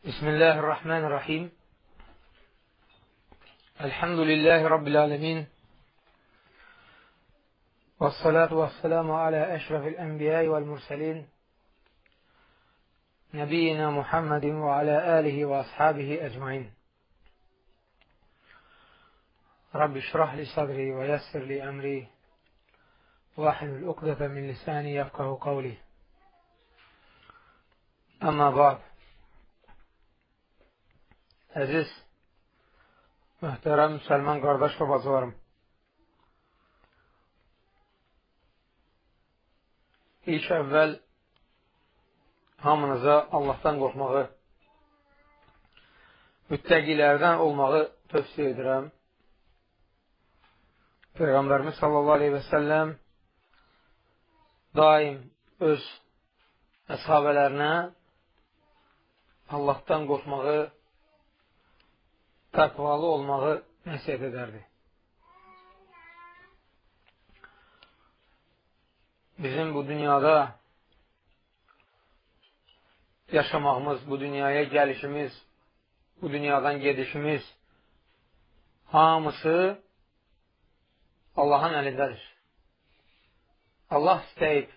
Bismillahirrahmanirrahim. Elhamdülillahi Rabbil alemin. Vessalatu vesselamu ala eşrefil enbiyai vel murselin. Nebiyyina Muhammedin ve ala alihi ve ashabihi ecmain. Rabbi şrah li sadri ve yessir li emri. Ve ahlul ukdete min lisani yefkahu kavli. Amma ba'd. Əziz, möhtərəm müsəlman qardaş və bacılarım, ilk əvvəl hamınıza Allahdan qorxmağı, müttəqilərdən olmağı tövsiyə edirəm. Peyğəmbərimiz sallallahu aleyhi və səlləm daim öz əshabələrinə Allahdan qorxmağı, təqvalı olmağı nəsiyyət edərdi. Bizim bu dünyada yaşamağımız, bu dünyaya gəlişimiz, bu dünyadan gedişimiz hamısı Allahın əlindədir. Allah istəyib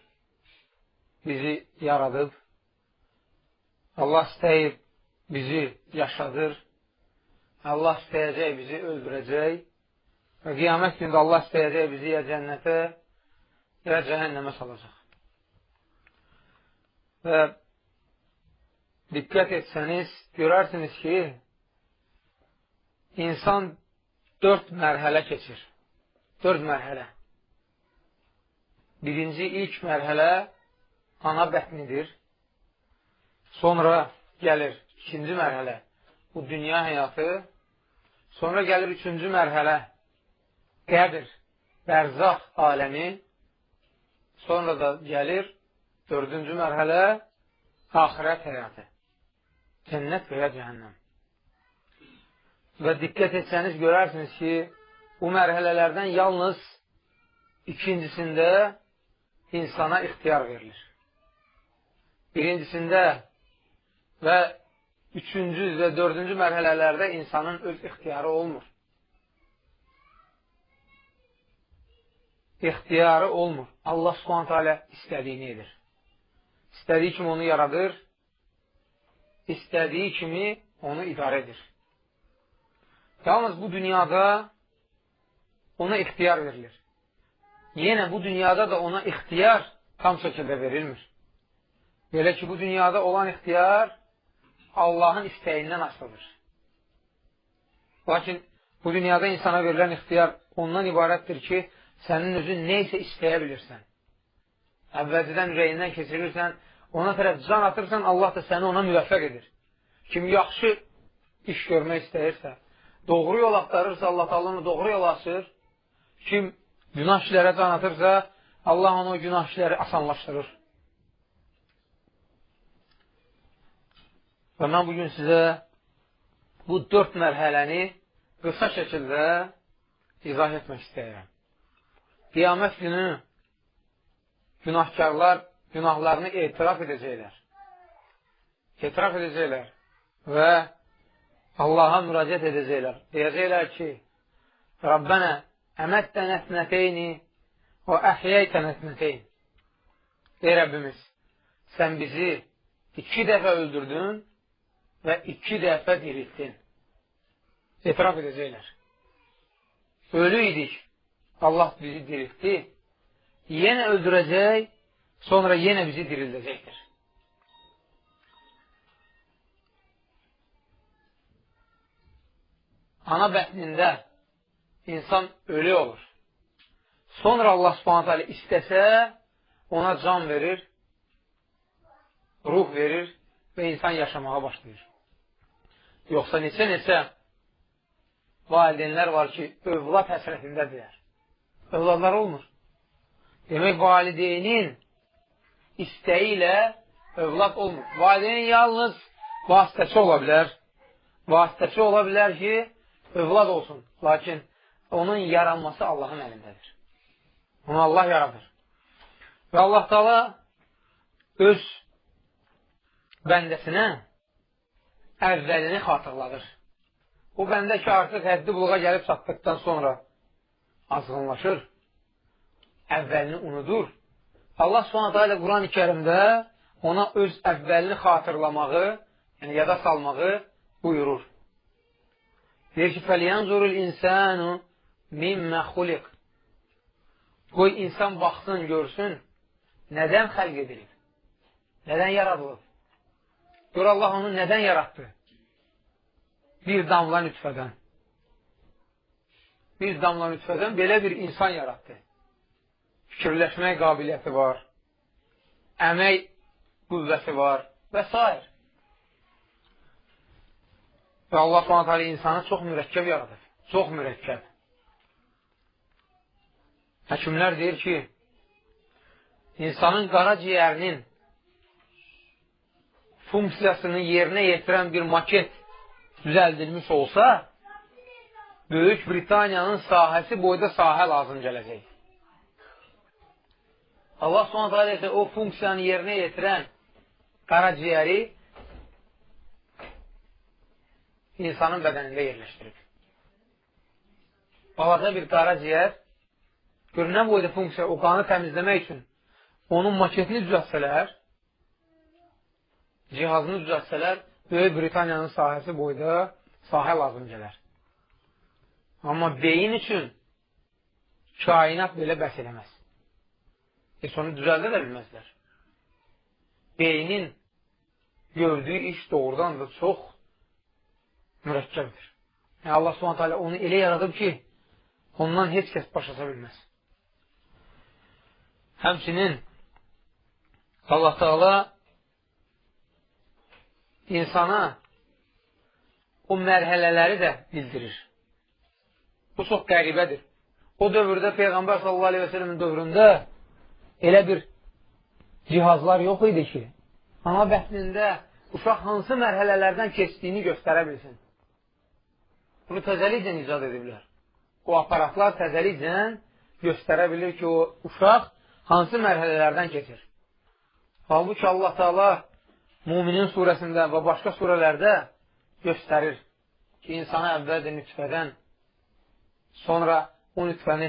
bizi yaradıb, Allah istəyib bizi yaşadır, Allah istəyəcək bizi öldürəcək və qiyamət gündə Allah istəyəcək bizi ya cənnətə, ya cəhənnəmə salacaq. Və diqqət etsəniz, görərsiniz ki, insan 4 mərhələ keçir. 4 mərhələ. Birinci, ilk mərhələ ana bətnidir. Sonra gəlir ikinci mərhələ, bu dünya həyatı. Sonra gəlir üçüncü mərhələ, qəbir, bərzaq aləmi. Sonra da gəlir dördüncü mərhələ, axirət həyatı, cənnət və ya cəhənnəm. Və diqqət etsəniz, görərsiniz ki, bu mərhələlərdən yalnız ikincisində insana ixtiyar verilir. Birincisində və üçüncü və dördüncü mərhələlərdə insanın öz ixtiyarı olmur. İxtiyarı olmur. Allah Subhanahu teala istədiyini edir. İstədiyi kimi onu yaradır, istədiyi kimi onu idarə edir. Yalnız bu dünyada ona ixtiyar verilir. Yenə bu dünyada da ona ixtiyar tam şəkildə verilmir. Belə ki, bu dünyada olan ixtiyar Allahın istəyindən asılıdır. Lakin bu dünyada insana verilən ixtiyar ondan ibarətdir ki, sənin özün neysə istəyə bilirsən. Əvvəlcədən ürəyindən keçirirsən, ona tərəf can atırsan, Allah da səni ona müvəffəq edir. Kim yaxşı iş görmək istəyirsə, doğru yol axtarırsa, Allah Taala onu doğru yol açır. Kim günah işlərə can atırsa, Allah onu o günah işləri asanlaşdırır. Və mən bugün sizə bu 4 mərhələni qısa şəkildə izah etmək istəyirəm. Qiyamət günü günahkarlar günahlarını etiraf edəcəklər. Etiraf edəcəklər və Allaha müraciət edəcəklər. Deyəcəklər ki, Rabbənə əməttənə etnəteyni və əhiyyəytənə etnəteyn. Ey Rəbbimiz, sən bizi 2 dəfə öldürdün və 2 dəfə diriltdin. Etiraf edəcəklər. Ölü idik, Allah bizi diriltdi, yenə öldürəcək, sonra yenə bizi dirildəcəkdir. Ana bətnində insan ölü olur. Sonra Allah Subhanahu teala istəsə, ona can verir, ruh verir və insan yaşamağa başlayır. Yoxsa neçə valideynlər var ki, övlad həsrətindədirlər. Övladlar olmur. Demək, valideynin istəyi ilə övlad olmur. Valideyn yalnız vasitəçi ola bilər. Vasitəçi ola bilər ki, övlad olsun. Lakin onun yaranması Allahın əlindədir. Onu Allah yaradır. Və Allah Taala öz bəndəsinə əvvəlini xatırladır. O bəndə ki, artıq həddi buluğa gəlib çatdıqdan sonra azğınlaşır, əvvəlini unudur. Allah Subhanahu ilə Quran-ı Kərimdə ona öz əvvəlini xatırlamağı, yəni yada salmağı buyurur. Deyir ki, فَلْيَنْزُرُ الْاِنْسَانُ مِمَّ خُلِقٍ Qoy insan baxsın, görsün, nədən xəlq edilib, nədən yaradılıb. Gör Allah onu nədən yaratdı? Bir damla nütfədən. Bir damla nütfədən belə bir insan yaratdı. Fikirləşmək qabiliyyəti var, əmək qüvvəti var və s. Və Allah s.ə.v. insanı çox mürəkkəb yaradır. Çox mürəkkəb. Həkimlər deyir ki, insanın qaraciyərinin funksiyasını yerinə yetirən bir maket düzəldilmiş olsa, Böyük Britaniyanın sahəsi boyda sahə lazım gələcək. Allah s.ə.v. o funksiyanı yerinə yetirən qaraciyəri insanın bədənində yerləşdirib. Balaca bir qaraciyər görünən boyda funksiya, o qanı təmizləmək üçün onun maketini düzəltsələr, cihazını düzəltsələr, Böyük Britaniyanın sahəsi boyda sahə lazım gələr. Amma beyin üçün kainat belə bəs eləməz. Onu düzəldə də bilməzlər. Beynin gördüyü iş doğrudan da çox mürəkkəbdir. Yəni, Allah s.ə.v. onu elə yaradıb ki, ondan heç kəs başlasa bilməz. Həmçinin Allah Teala insana o mərhələləri də bildirir. Bu çox qəribədir. O dövrdə Peyğəmbər sallallahu aleyhi və səlləmin dövründə elə bir cihazlar yox idi ki, ana bətnində uşaq hansı mərhələlərdən keçdiyini göstərə bilsin. Bunu təzəliklə icad ediblər. O aparatlar təzəliklə göstərə bilir ki, o uşaq hansı mərhələlərdən keçir. Halbuki Allah Teala Müminin surəsində və başqa surələrdə göstərir ki, insana əvvəldə nütfədən, sonra o nütfəni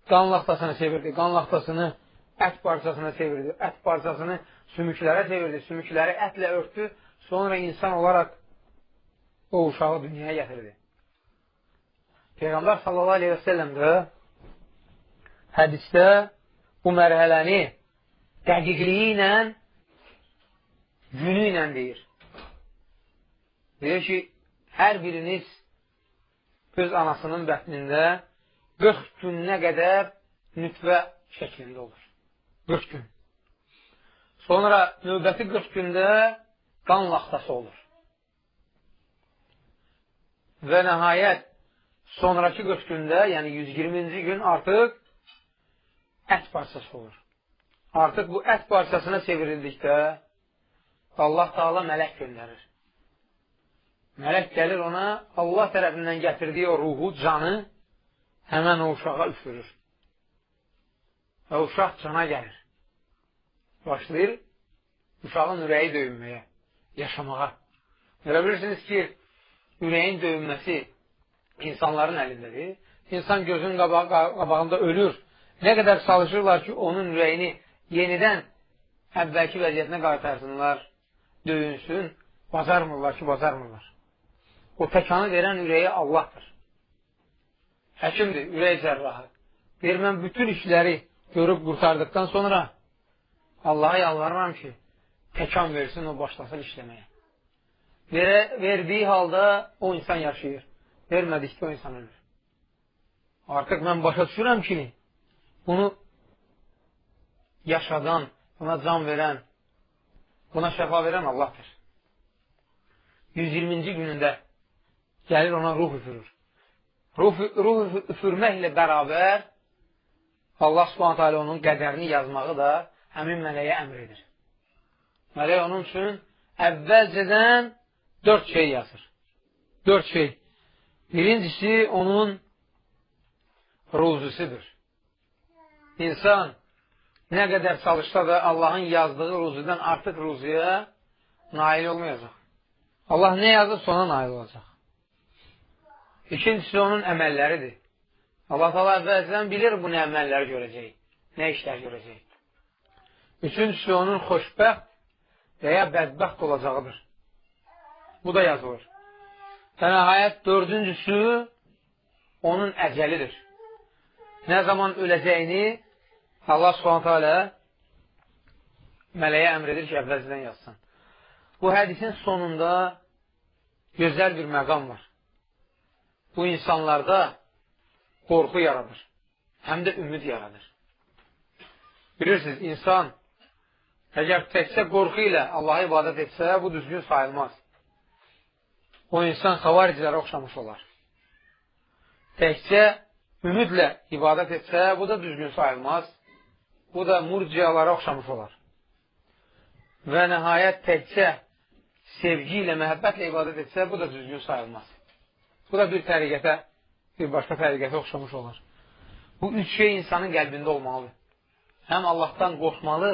qan laxtasına çevirdi, qan laxtasını ət parçasına çevirdi, ət parçasını sümüklərə çevirdi, sümükləri ətlə örtdü, sonra insan olaraq o uşağı dünyaya gətirdi. Peyğəmbər sallallahu aleyhi və səlləm də hədisdə bu mərhələni dəqiqliyi ilə, günü ilə deyir. Deyir ki, hər biriniz öz anasının bətnində 40 gününə qədər nütfə şəklində olur. 40 gün. Sonra növbəti 40 gündə qan laxtası olur. Və nəhayət sonraki 40 gündə, yəni 120-ci gün artıq ət parçası olur. Artıq bu ət parçasına çevrildikdə Allah Teala mələk göndərir. Mələk gəlir ona, Allah tərəfindən gətirdiyi o ruhu, canı həmən o uşağa üfürür. Və uşaq cana gəlir. Başlayır uşağın ürəyi döyünməyə, yaşamağa. Görə bilirsiniz ki, ürəyin döyünməsi insanların əlindədir. İnsan gözünün qabağında ölür. Nə qədər çalışırlar ki, onun ürəyini yenidən əvvəlki vəziyyətinə qaytarsınlar, döyünsün, bacarmırlar ki, bacarmırlar. O təkanı verən ürəyi Allahdır. Həkimdir, ürək cərrahı. Deyir, mən bütün işləri görüb qurtardıqdan sonra Allaha yalvarıram ki, təkan versin, o başlasın işləməyə. Verdiyi halda o insan yaşayır. Vermədikdə o insan ölür. Artıq mən başa düşürəm ki, bunu yaşadan, buna can verən, buna şəfa verən Allahdır. 120-ci günündə gəlir ona ruh üfürür. Ruh üfürməklə bərabər Allah Subhanahu onun qədərini yazmağı da həmin mələyə əmr edir. Mələk onun üçün əvvəlcədən 4 şey yazır. 4 şey. Birincisi onun ruzusudur. İnsan nə qədər çalışsa da Allahın yazdığı ruzudan artıq ruzuya nail olmayacaq. Allah nə yazırsa ona nail olacaq. İkincisi onun əməlləridir. Allah Teala əvvəlcədən bilir bu nə əməlləri görəcək, nə işlər görəcək. Üçüncüsü onun xoşbəxt və ya bədbəxt olacağıdır. Bu da yazılır. Və nəhayət dördüncüsü onun əcəlidir. Nə zaman öləcəyini Allah Subhanahu taala mələyə əmr edir ki, əvvəlcədən yazsın. Bu hədisin sonunda gözəl bir məqam var. Bu insanlarda qorxu yaradır. Həm də ümid yaradır. Bilirsiniz, insan əgər təkcə qorxu ilə Allaha ibadət etsə, bu düzgün sayılmaz. O insan xavaricilərə oxşamış olar. Təkcə ümidlə ibadət etsə, bu da düzgün sayılmaz. Bu da murciyalara oxşamış olar. Və nəhayət təkcə sevgi ilə, məhəbbətlə ibadət etsə, bu da düzgün sayılmaz. Bu da bir təriqətə, bir başqa təriqətə oxşamış olar. Bu üç şey insanın qəlbində olmalıdır. Həm Allahdan qorxmalı,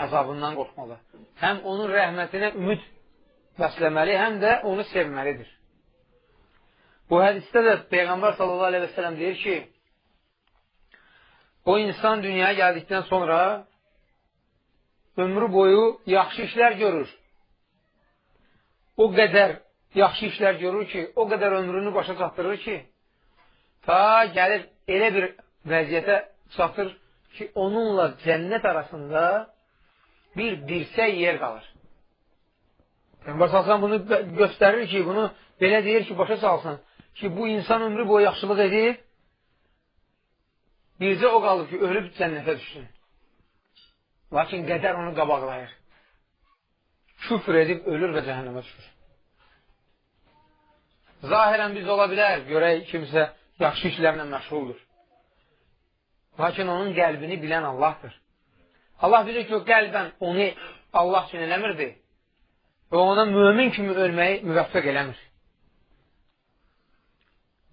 əzabından qorxmalı. Həm onun rəhmətinə ümid bəsləməli, həm də onu sevməlidir. Bu hədisdə də Peyğəmbər sallallahu aleyhi və sələm deyir ki, o insan dünyaya gəldikdən sonra ömrü boyu yaxşı işlər görür. O qədər yaxşı işlər görür ki, o qədər ömrünü başa çatdırır ki, ta gəlir elə bir vəziyyətə çatır ki, onunla cənnət arasında bir dirsək yer qalır. Peyğəmbər salsan bunu göstərir ki, bunu belə deyir ki, başa salsın ki, bu insan ömrü boyu yaxşılıq edib, bircə o qalır ki, ölüb cənnətə düşsün. Lakin qədər onu qabaqlayır. Küfr edib ölür və cəhənnəmə düşür. Zahirən biz ola bilər, görək kimsə yaxşı işlərlə məşğuldur. Lakin onun qəlbini bilən Allahdır. Allah bilir ki, o qəlbən onu Allah üçün eləmirdi və ona mömin kimi ölməyi müvəffəq eləmir.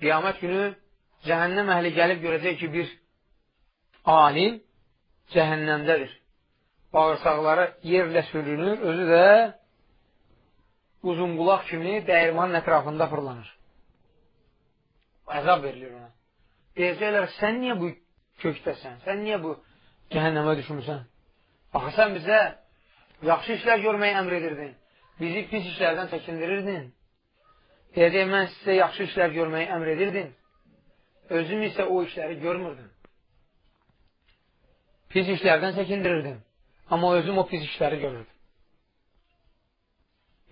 Qiyamət günü cəhənnəm əhli gəlib görəcək ki, bir alim cəhənnəmdədir. Bağırsaqları yerlə sürünür, özü də uzunqulaq kimi dəyirmanın ətrafında fırlanır. Əzab verilir ona. Deyəcəklər, sən niyə bu kökdəsən? Sən niyə bu cəhənnəmə düşmüsən? Baxı, sən bizə yaxşı işlər görməyi əmr edirdin. Bizi pis işlərdən çəkindirirdin. Deyəcək, mən sizə yaxşı işlər görməyi əmr edirdim. Özüm isə o işləri görmürdüm. Pis işlərdən çəkindirirdim. Amma özüm o pis işləri görürdüm.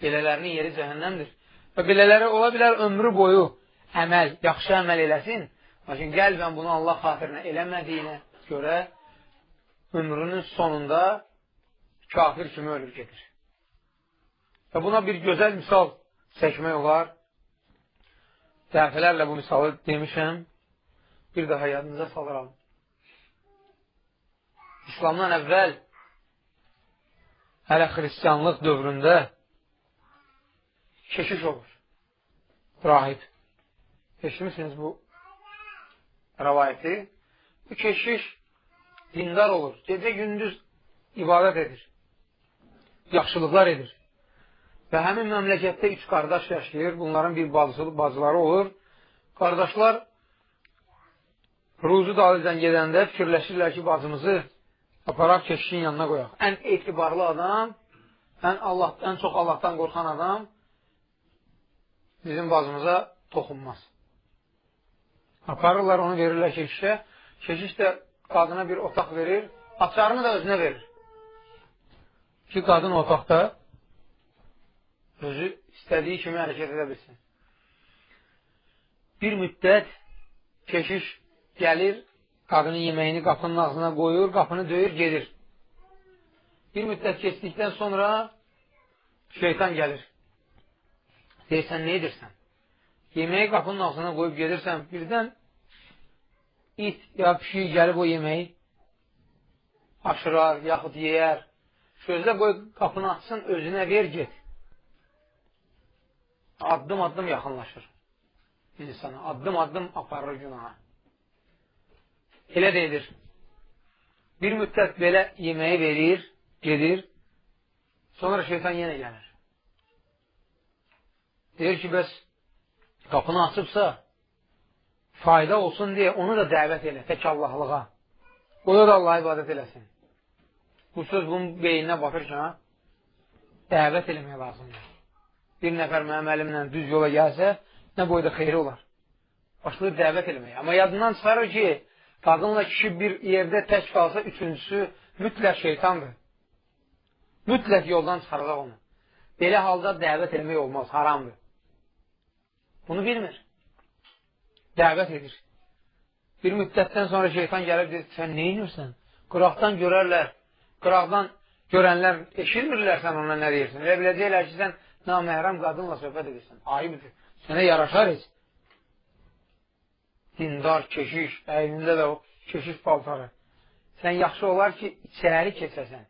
Belələrinin yeri cəhənnəmdir. Və belələri ola bilər ömrü boyu əməl, yaxşı əməl eləsin. Lakin qəlbən bunu Allah xatirinə eləmədiyinə görə ömrünün sonunda kafir kimi ölür gedir. Və buna bir gözəl misal çəkmək olar. Dəfələrlə bu misalı demişəm. Bir daha yadınıza salıram. İslamdan əvvəl hələ xristiyanlıq dövründə keşiş olur. Rahib. Eşitmişsiniz bu rəvayəti. Bu keşiş dindar olur. Gecə gündüz ibadət edir. Yaxşılıqlar edir. Və həmin məmləkətdə üç qardaş yaşayır. Bunların bir bacıları olur. Qardaşlar ruzu dalıcan gedəndə fikirləşirlər ki, bacımızı aparaq keşişin yanına qoyaq. Ən etibarlı adam, ən çox Allahdan qorxan adam bizim bacımıza toxunmaz. Aparırlar, onu verirlər keşişə. Keşiş də qadına bir otaq verir, açarını da özünə verir. Ki, qadın otaqda özü istədiyi kimi hərəkət edə bilsin. Bir müddət keşiş gəlir, qadının yeməyini qapının ağzına qoyur, qapını döyür, gedir. Bir müddət keçdikdən sonra şeytan gəlir. Deyirsən, nə edirsən? Yeməyi qapının ağzına qoyub gedirsən, birdən it ya pişik gəlib o yeməyi aşırar, yaxud yeyər. Sözlə qoy qapını açsın, özünə ver, get. Addım-addım yaxınlaşır insana. Addım-addım aparır günaha. Elə də edir. Bir müddət belə yeməyi verir, gedir. Sonra şeytan yenə gəlir. Deyir ki, bəs qapını açıbsa, fayda olsun deyə onu da dəvət elə, tək Allahlığa. Qoya da Allah ibadət eləsin. Bu söz bunun beyninə batır ki, dəvət eləmək lazımdır. Bir nəfər mənim əlimlə düz yola gəlsə, nə boyda xeyri olar. Başlayıb dəvət eləmək. Amma yadından çıxarır ki, qadınla kişi bir yerdə tək qalsa, üçüncüsü mütləq şeytandır. Mütləq yoldan çıxaracaq onu. Belə halda dəvət eləmək olmaz, haramdır. Bunu bilmir. Dəvət edir. Bir müddətdən sonra şeytan gəlib deyir, sən nə inirsən? Qıraqdan görərlər, qıraqdan görənlər eşitmirlər sən ona nə deyirsən. Elə biləcəklər ki, sən naməhrəm qadınla söhbət edirsən. Ayıbdır. Sənə yaraşar heç. Dindar, keşiş, əynində də o keşiş paltarı. Sən yaxşı olar ki, içəri keçəsən.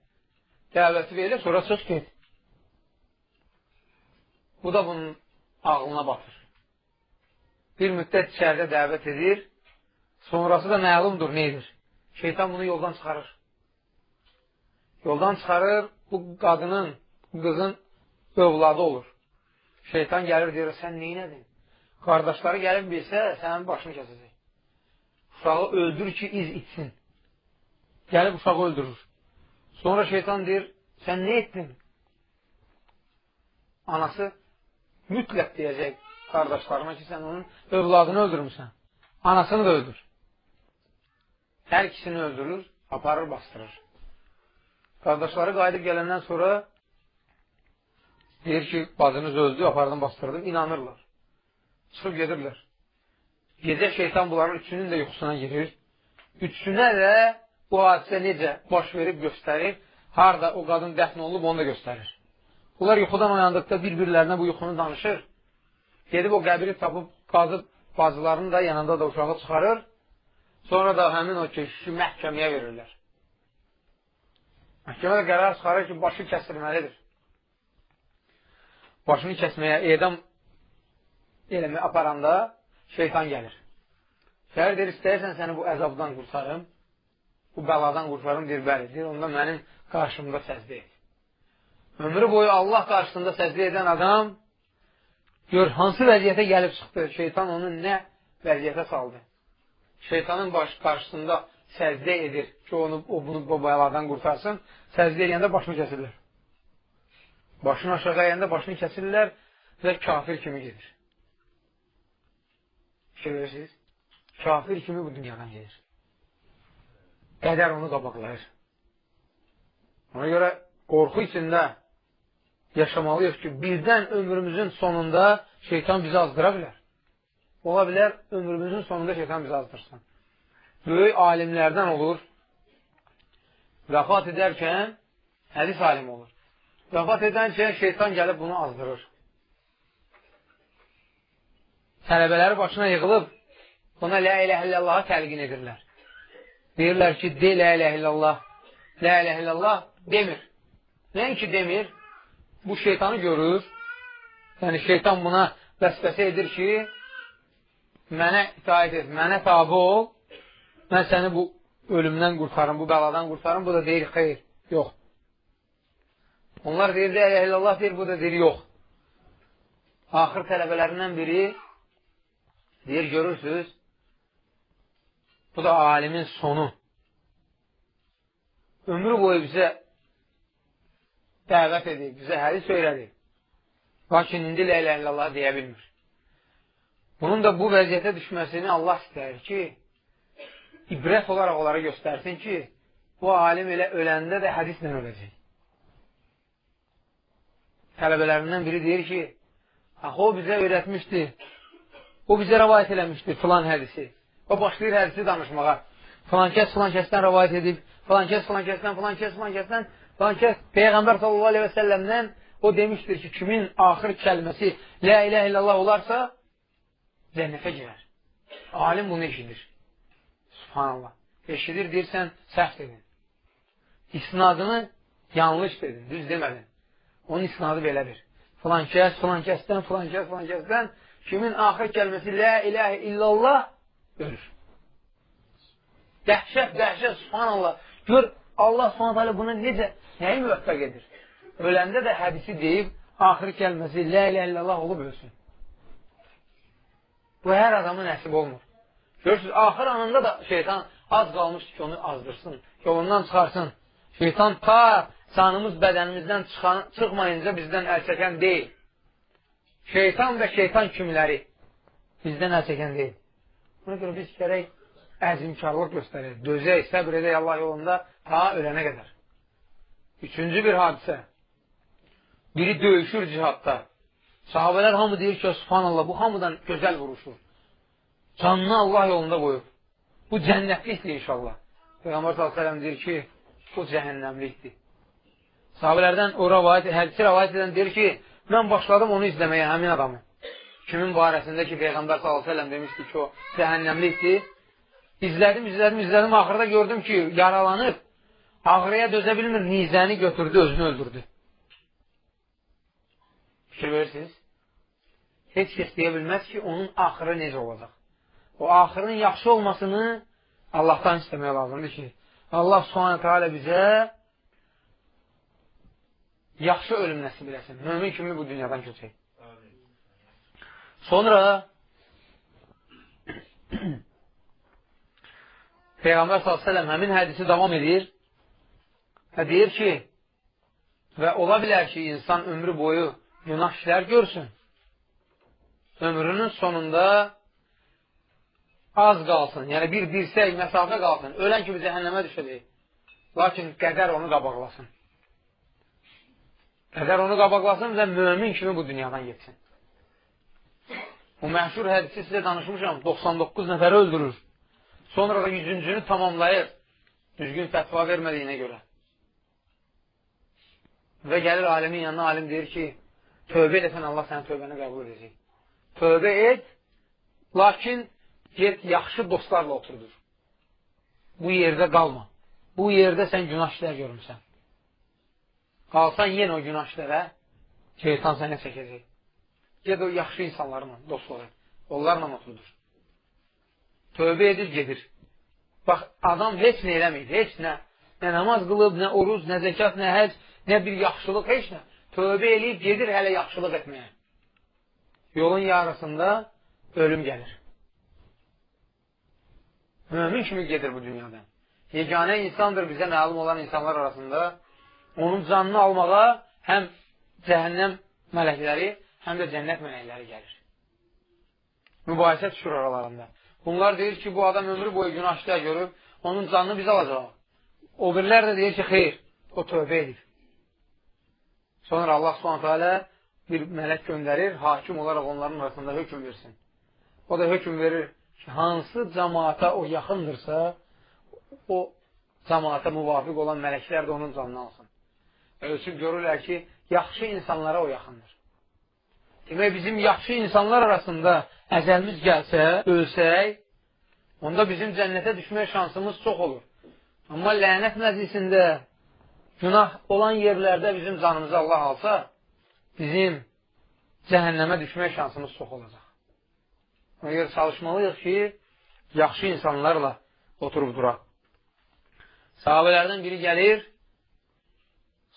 Dəvəti verir, sonra söz get. Bu da bunun ağlına batır. Bir müddət içəridə dəvət edir, sonrası da məlumdur neydir? Şeytan bunu yoldan çıxarır. Yoldan çıxarır, bu qadının, bu qızın övladı olur. Şeytan gəlir, deyir, sən neynədin? Qardaşları gəlib bilsə, sənin başını kəsəcək. Uşağı öldür ki, iz itsin. Gəlib uşağı öldürür. Sonra şeytan deyir, sən nə etdin? Anası mütləq deyəcək qardaşlarına ki, sən onun övladını öldürmüsən. Anasını da öldür. Hər ikisini öldürür, aparır, bastırır. Qardaşları qayıdıb gələndən sonra deyir ki, bacınız öldü, apardım, bastırdım, inanırlar. Çıxıb gedirlər. Gecə şeytan bunların üçünün də yuxusuna girir. Üçünə də bu hadisə necə baş verib göstərir, harada o qadın dəfn olub onu da göstərir. Bunlar yuxudan oyandıqda bir-birlərinə bu yuxunu danışır. Gedib o qəbiri tapıb, qazıb bacılarını da yanında da uşağı çıxarır. Sonra da həmin o keşişi məhkəməyə verirlər. Məhkəmədə qərar çıxarır ki, başı kəsilməlidir. Başını kəsməyə edam eləmə aparanda şeytan gəlir. Şəhər deyir, istəyirsən səni bu əzabdan qurtarım, bu bəladan qurtarım, deyir, bəli, deyir, onda mənim qarşımda səzdə et. Ömrü boyu Allah qarşısında səzdə edən adam gör, hansı vəziyyətə gəlib çıxdı, şeytan onu nə vəziyyətə saldı. Şeytanın qarşısında səzdə edir ki, bunu bu bəladan qurtarsın, səzdə edəndə başını kəsirlər. Başını aşağı əyəndə başını kəsirlər və kafir kimi gedir. Fikir verirsiniz? Kafir kimi bu dünyadan gedir. Qədər onu qabaqlayır. Ona görə qorxu içində yaşamalıyıq ki, birdən ömrümüzün sonunda şeytan bizi azdıra bilər. Ola bilər, ömrümüzün sonunda şeytan bizi azdırsın. Böyük alimlərdən olur, vəfat edərkən hədis alimi olur. Vəfat edərkən şeytan gəlib bunu azdırır. Tələbələri başına yığılıb, ona la ilahe illallah'a təlqin edirlər. Deyirlər ki, de la ilahe illallah. La ilahe illallah demir. Nəinki demir, bu şeytanı görür. Yəni şeytan buna vəsvəsə edir ki, mənə itaət et, mənə tabi ol, mən səni bu ölümdən qurtarım, bu bəladan qurtarım. Bu da deyir, xeyr, yox. Onlar deyir, la ilahe illallah deyir, bu da deyir, yox. Axır tələbələrindən biri deyir, görürsünüz, bu da alimin sonu. Ömrü boyu bizə dəvət edib, bizə hədis söylədi. Lakin indi la ilahe illallah deyə bilmir. Bunun da bu vəziyyətə düşməsini Allah istəyir ki, ibrət olaraq onlara göstərsin ki, bu alim elə öləndə də hədislə öləcək. Tələbələrindən biri deyir ki, o bizə öyrətmişdi, o bizə rəvayət eləmişdi filan hədisi. O başlayır hədisi danışmağa. Filan kəs filan kəsdən rəvayət edib, filan kəs filan kəsdən, filan kəs filan kəsdən, filan kəs Peyğəmbər sallallahu aleyhi və səlləmdən o demişdir ki, kimin axır kəlməsi la ilahe illallah olarsa cənnətə girər. Alim bunu eşidir. Subhanallah. Eşidir, deyirsən, səhv dedin. İsnadını yanlış dedin, düz demədin. Onun isnadı belədir. Filan kəs, filan kəsdən, filan kəs, filan kəsdən kimin axır kəlməsi la ilahe illallah ölür. Dəhşət, dəhşət, subhanallah. Gör, Allah subhanallah bunu necə, nəyi müvəffəq edir? Öləndə də hədisi deyib, axır kəlməsi la ilahe illallah olub ölsün. Bu hər adamın nəsib olmur. Görürsünüz, axır anında da şeytan az qalmışdır ki, onu azdırsın, yolundan çıxarsın. Şeytan ta canımız bədənimizdən çıxmayınca bizdən əl çəkən deyil. Şeytan və şeytan kimləri bizdən əl çəkən deyil. Buna görə biz gərək əzimkarlıq göstərək, dözək, səbr edək Allah yolunda ta ölənə qədər. Üçüncü bir hadisə. Biri döyüşür cihadda. Sahabələr hamı deyir ki, subhanallah, bu hamıdan gözəl vuruşur. Canını Allah yolunda qoyur. Bu cənnətlikdir inşallah. Peyğəmbər s.ə.v deyir ki, bu cəhənnəmlikdir. Sahabələrdən o hədisi rəvayət edən deyir ki, mən başladım onu izləməyə, həmin adamı. Kimin barəsində ki, Peyğəmbər s.ə.v demişdi ki, o cəhənnəmlikdir. İzlədim, axırda gördüm ki, yaralanıb, ağrıya dözə bilmir, nizəni götürdü, özünü öldürdü. Fikir verirsiniz? Heç kəs deyə bilməz ki, onun axırı necə olacaq. O axırının yaxşı olmasını Allahdan istəmək lazımdır ki, Allah s.ə.v bizə yaxşı ölüm nəsib eləsin. Mömin kimi bu dünyadan köçək. Sonra Peyğəmbər s.ə.v həmin hədisi davam edir və deyir ki, və ola bilər ki, insan ömrü boyu günah işlər görsün. Ömrünün sonunda az qalsın, yəni bir dirsək məsafə qalsın, ölən kimi cəhənnəmə düşəcək. Lakin qədər onu qabaqlasın. Qədər onu qabaqlasın və mömin kimi bu dünyadan geçsin. Bu məşhur hədisi sizə danışmışam, 99 nəfəri öldürür. Sonra da 100-cünü tamamlayır, düzgün fətva vermədiyinə görə. Və gəlir alimin yanına, alim deyir ki, tövbə edəsən Allah sənin tövbəni qəbul edəcək. Tövbə et, lakin get yaxşı dostlarla oturdur. Bu yerdə qalma. Bu yerdə sən günah işlər görmüsən. Qalsan yenə o günah işlərə, şeytan sənə çəkəcək. Ged o yaxşı insanlarla dost olur. Onlarla oturdur. Tövbə edir, gedir. Bax, adam heç nə eləməyir, heç nə. Nə namaz qılıb, nə oruz, nə zəkat, nə həc, nə bir yaxşılıq, heç nə. Tövbə eləyib, gedir hələ yaxşılıq etməyə. Yolun yarısında ölüm gəlir. Mömin kimi gedir bu dünyadan. Yeganə insandır bizə məlum olan insanlar arasında. Onun canını almağa həm cəhənnəm mələkləri, həm də cənnət mələkləri gəlir. Mübahisə düşür aralarında. Bunlar deyir ki, bu adam ömrü boyu günah işlər görüb, onun canını biz alacaq. O birilər də deyir ki, xeyr, o tövbə edir. Sonra Allah s.ə.v bir mələk göndərir, hakim olaraq onların arasında hökm versin. O da hökm verir ki, hansı cəmaata o yaxındırsa, o cəmaata müvafiq olan mələklər də onun canını alsın. Ölçüb görürlər ki, yaxşı insanlara o yaxındır. Demək, bizim yaxşı insanlar arasında əzəlimiz gəlsə, ölsək, onda bizim cənnətə düşmək şansımız çox olur. Amma lənət məclisində günah olan yerlərdə bizim canımızı Allah alsa, bizim cəhənnəmə düşmək şansımız çox olacaq. Ona görə çalışmalıyıq ki, yaxşı insanlarla oturub duraq. Sahabələrdən biri gəlir,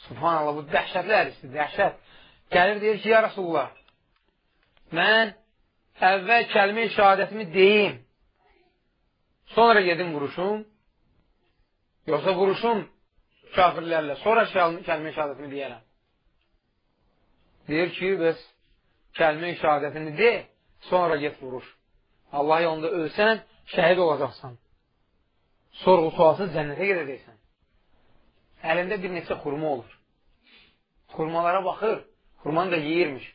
subhanallah, bu dəhşətli hədisdir, dəhşət. Gəlir, deyir ki, ya Rasulullah, mən əvvəl kəlmə-i şəhadətimi deyim, sonra gedim vuruşum, yoxsa vuruşum kafirlərlə, sonra kəlmə-i şəhadətimi deyərəm. Deyir ki, bəs kəlmə-i şəhadətini de, sonra get vuruş. Allah yolunda ölsən, şəhid olacaqsan. Sorğu sualsız cənnətə gedəcəksən. Əlində bir neçə xurma olur. Xurmalara baxır, xurmanı da yeyirmiş.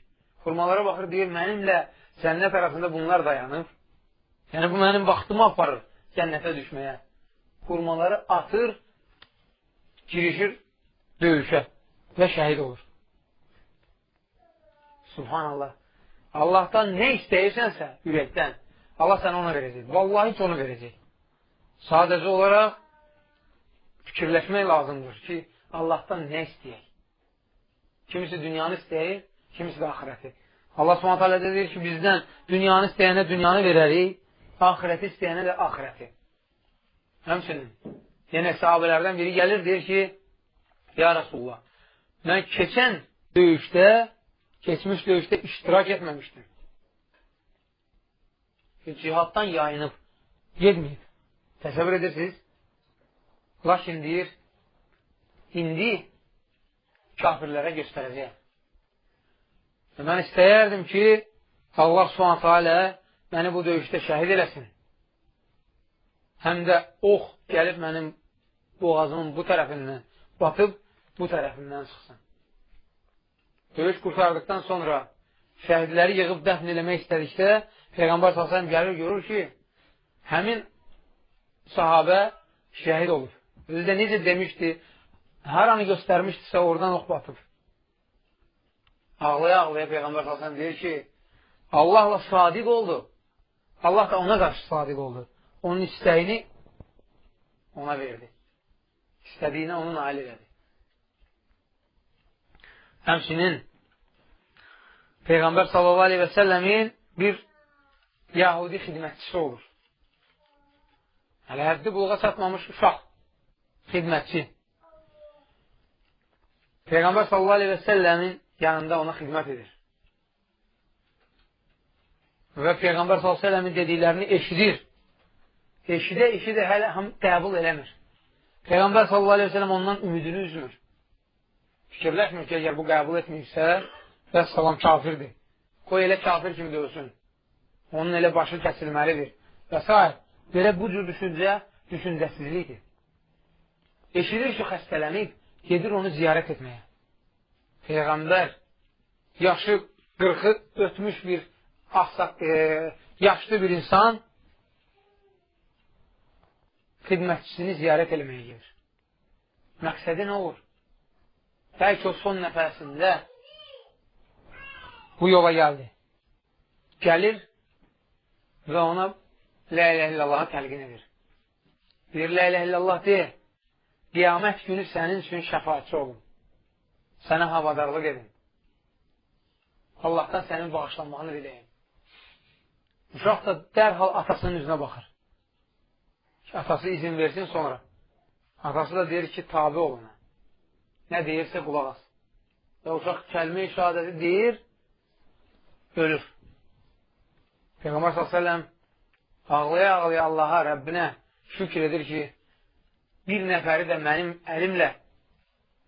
Xurmalara baxır, deyir, mənimlə cənnət arasında bunlar dayanıb. Yəni, bu mənim vaxtımı aparır cənnətə düşməyə. Xurmaları atır, girişir döyüşə və şəhid olur. Subhanallah. Allahdan nə istəyirsənsə ürəkdən, Allah sənə ona verəcək. Vallahi ki, onu verəcək. Sadəcə olaraq fikirləşmək lazımdır ki, Allahdan nə istəyək? Kimisi dünyanı istəyir, kimisi də axirəti. Allah s.ə.v deyir ki, bizdən dünyanı istəyənə dünyanı verərik, axirəti istəyənə də axirəti. Həmçinin, yenə sahabələrdən biri gəlir, deyir ki, ya Rasulullah, mən keçmiş döyüşdə iştirak etməmişdim. cihaddan yayınıb, gedməyib. Təsəvvür edirsiniz? Lakin deyir, indi kafirlərə göstərəcəyəm. Mən istəyərdim ki, Allah Subhanahu alə məni bu döyüşdə şəhid eləsin. Həm də ox gəlib mənim boğazımın bu tərəfindən batıb, bu tərəfindən çıxsın. Döyüş qurtardıqdan sonra şəhidləri yığıb dəfn eləmək istədikdə Peyğəmbər s.ə.v gəlir, görür ki, həmin sahabə şəhid olur. Özü də necə demişdi, hər anı göstərmişdisə oradan ox batıb. Ağlaya-ağlaya Peyğəmbər s.ə.v deyir ki, Allahla sadiq oldu. Allah da ona qarşı sadiq oldu. Onun istəyini ona verdi. İstədiyinə onu nail elədi. Həmçinin Peyğəmbər s.ə.v-in bir Yahudi xidmətçisi olur. Hələ həddi buluğa çatmamış uşaq xidmətçi. Peyğəmbər s.ə.v-in yanında ona xidmət edir. Və Peyğəmbər s.ə.v-in dediklərini eşidir. Eşidə hələ qəbul eləmir. Peyğəmbər s.ə.v ondan ümidini üzmür. Fikirləşmir ki, əgər bu qəbul etməyibsə, vəssalam kafirdir. Qoy elə kafir kimi dövsün. Onun elə başı kəsilməlidir. Və s. Belə bu cür düşüncəsizlikdir. Eşidir ki, xəstələnib, gedir onu ziyarət etməyə. Peyğəmbər yaşı 40'ı ötmüş bir yaşlı bir insan xidmətçisini ziyarət eləməyə gedir. Məqsədi nə olur? Bəlkə o son nəfəsində bu yola gəldi. Gəlir və ona La ilahe illallahı təlqin edir. Bir la ilahe illallah deyir, qiyamət günü sənin üçün şəfaatçı olun. Sənə havadarlıq edin. Allahdan sənin bağışlanmağını diləyim. Uşaq da dərhal atasının üzünə baxır. Atası izin versin sonra. Atası da deyir ki, tabi oluna. Nə deyirsə qulaq as. Və uşaq kəlmə-i şəhadəti deyir, ölür. Peyğəmbər s.ə.v ağlaya-ağlaya Allaha, Rəbbinə şükür edir ki, bir nəfəri də mənim əlimlə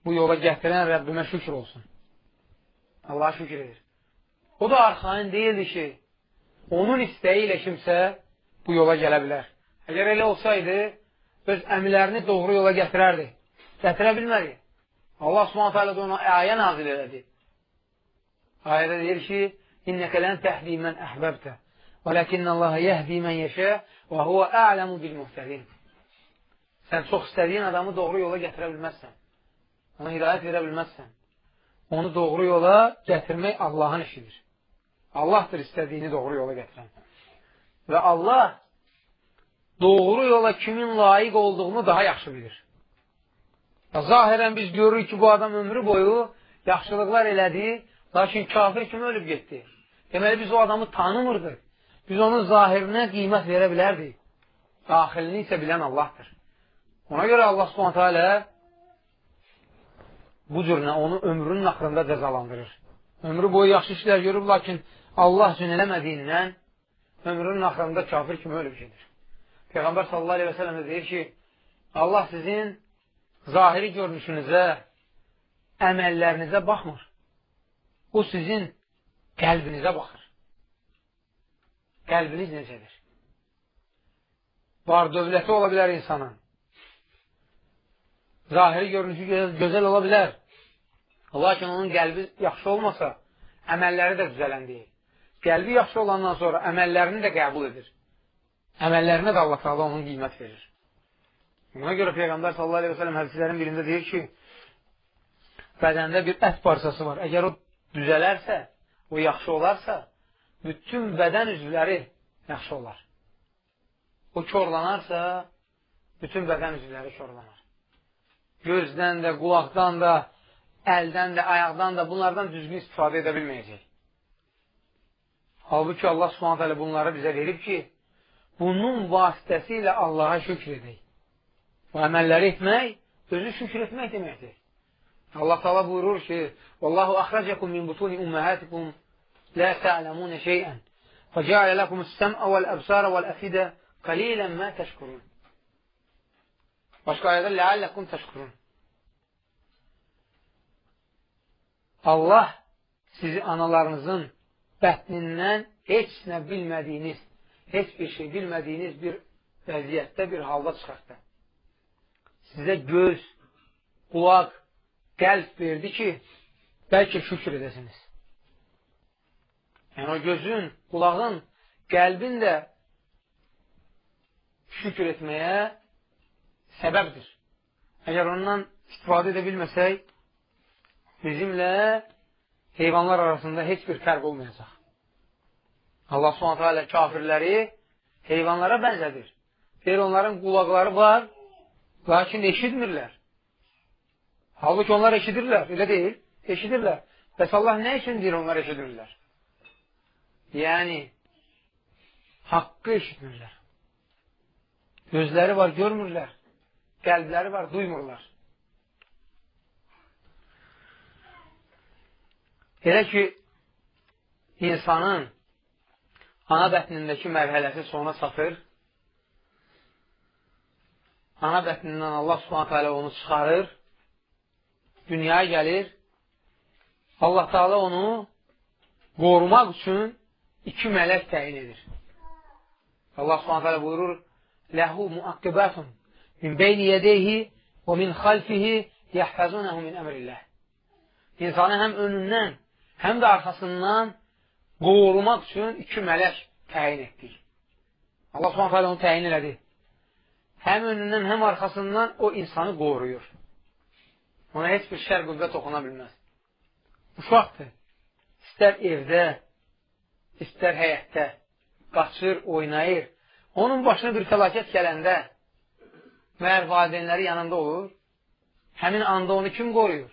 bu yola gətirən Rəbbimə şükür olsun. Allaha şükür edir. O da arxain deyildi ki, onun istəyi ilə kimsə bu yola gələ bilər. Əgər elə olsaydı, öz əmrlərini doğru yola gətirərdi. Gətirə bilmədi. Allah s.ə.v da ona ayə nazil elədi. Ayədə deyir ki, İnnəkə lən təhdi mən əhbəbtə və ləkinnəllaha yəhdi mən yeşə və huvə a'ləmu bil-muhtədin. Sən çox istədiyin adamı doğru yola gətirə bilməzsən. Ona hidayət verə bilməzsən. Onu doğru yola gətirmək Allahın işidir. Allahdır istədiyini doğru yola gətirən. Və Allah doğru yola kimin layiq olduğunu daha yaxşı bilir. Zahirən biz görürük ki, bu adam ömrü boyu yaxşılıqlar elədi, lakin kafir kimi ölüb getdi. Deməli, biz o adamı tanımırdıq. Biz onun zahirinə qiymət verə bilərdik. Daxilini isə bilən Allahdır. Ona görə Allah s.ə.v bu cürünə onu ömrünün axırında cəzalandırır. Ömrü boyu yaxşı işlər görüb, lakin Allah üçün eləmədiyindən ömrünün axırında kafir kimi ölüb gedir. Peyğəmbər s.ə.v deyir ki, Allah sizin zahiri görünüşünüzə, əməllərinizə baxmır. O sizin qəlbinizə baxır. Qəlbiniz necədir? Var dövləti ola bilər insanın. Zahiri görünüşü gözəl ola bilər. Lakin onun qəlbi yaxşı olmasa, əməlləri də düzələn deyil. Qəlbi yaxşı olandan sonra əməllərini də qəbul edir. Əməllərinə də Allah Teala onun qiymət verir. Buna görə Peyğəmbər s.ə.v hədislərin birində deyir ki, bədəndə bir ət parçası var. Əgər o düzələrsə, o yaxşı olarsa, bütün bədən üzvləri yaxşı olar. O korlanarsa, bütün bədən üzvləri korlanar. Gözdən də, qulaqdan da, əldən də, ayaqdan da bunlardan düzgün istifadə edə bilməyəcək. Halbuki Allah s.ə.v bunları bizə verib ki, bunun vasitəsilə Allaha şükür edək. Bu əməlləri etmək, özü şükür etmək deməkdir. Allah Teala buyurur ki, Vallahu axracakum min butuni ummahatikum la ta'lamun şey'an وَجَعَلَ لَكُمُ السَّمْعَ وَالْأَبْصَارَ وَالْأَفِدَةَ قَلِيلًا مَا تَشْكُرُونَ. Başqa ayədə لَعَلَّكُمْ تَشْكُرُونَ. Allah sizi analarınızın bətnindən heç nə bilmədiyiniz, heç bir şey bilmədiyiniz bir vəziyyətdə, bir halda çıxartdı. Sizə göz, qulaq, qəlb verdi ki, bəlkə şükür edəsiniz. Yəni, o gözün, qulağın, qəlbin də şükür etməyə səbəbdir. Əgər ondan istifadə edə bilməsək, bizimlə heyvanlar arasında heç bir fərq olmayacaq. Allah s.ə.v. kafirləri heyvanlara bənzədir. Deyir, onların qulaqları var, lakin eşitmirlər. Halbuki onlar eşidirlər, elə deyil, eşidirlər. Bəs Allah nə üçün deyir onlar eşidirlər? Yəni, haqqı eşitmirlər. Gözləri var, görmürlər. Qəlbləri var, duymurlar. Elə ki, insanın ana bətnindəki mərhələsi sona çatır, ana bətnindən Allah s.ə.v. onu çıxarır, dünyaya gəlir, Allah Teala onu qorumaq üçün 2 mələk təyin edir. Allah s.ə.v. buyurur, Ləhu muaqqibatun min beyni yədeyhi və min xalfihi yəhfəzunəhu min əmrilləh. İnsanı həm önündən, həm də arxasından qorumaq üçün 2 mələk təyin etdik. Allah s.ə.v. onu təyin elədi. Həm önündən, həm arxasından o insanı qoruyur. Ona heç bir şər qüvvə toxuna bilməz. Uşaqdır. İstər evdə, istər həyətdə, qaçır, oynayır. Onun başına bir fəlakət gələndə məhər valideynləri yanında olur. Həmin anda onu kim qoruyur?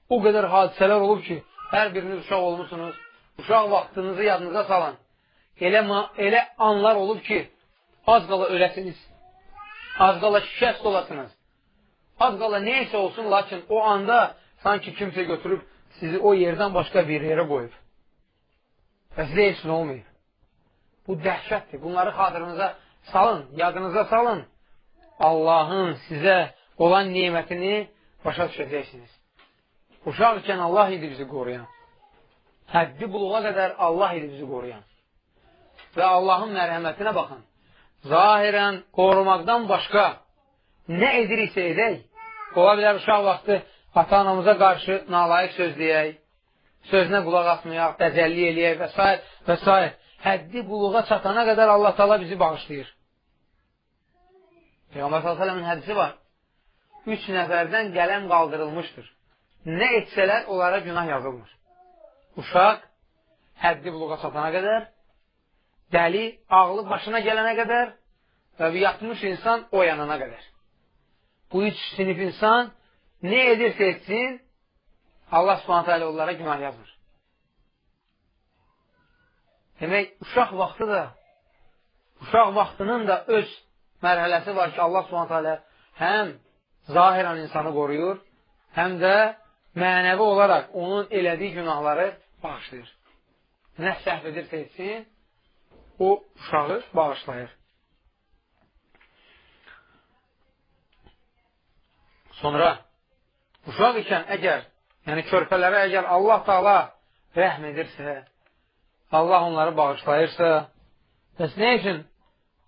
O qədər hadisələr olub ki, hər biriniz uşaq olmuşsunuz. Uşaq vaxtınızı yadınıza salın. Elə anlar olub ki, az qala öləsiniz. Az qala şikəst olasınız. Az qala neysə olsun, lakin o anda sanki kimsə götürüb sizi o yerdən başqa bir yerə qoyub. Və sizə heç nə olmayıb. Bu dəhşətdir. Bunları xatırınıza salın, yadınıza salın. Allahın sizə olan nimətini başa düşəcəksiniz. Uşaq ikən Allah idi bizi qoruyan. Həddi buluğa qədər Allah idi bizi qoruyan. Və Allahın mərhəmətinə baxın. Zahirən qorumaqdan başqa nə ediriksə edək, ola bilər uşaq vaxtı ata-anamıza qarşı nalayiq söz deyək, sözünə qulaq atmayaq, dəzəlli eləyək və s. və s. Həddi buluğa çatana qədər Allah Teala bizi bağışlayır. Peyğəmbər s.ə.v-in hədisi var. 3 nəfərdən qələm qaldırılmışdır. Nə etsələr, onlara günah yazılmır. Uşaq həddi buluğa çatana qədər, dəli, ağlı başına gələnə qədər və yatmış insan o yanana qədər. Bu 3 sinif insan nə edirsə etsin, Allah s.ə.v. onlara günah yazmır. Demək, uşaq vaxtının da öz mərhələsi var ki, Allah s.ə.v. həm zahirən insanı qoruyur, həm də mənəvi olaraq onun elədiyi günahları bağışlayır. Nə səhv edirsə etsin, o uşağı bağışlayır. Sonra, uşaq ikən əgər, yəni körpələrə əgər Allah Teala rəhm edirsə, Allah onları bağışlayırsa, bəs nə üçün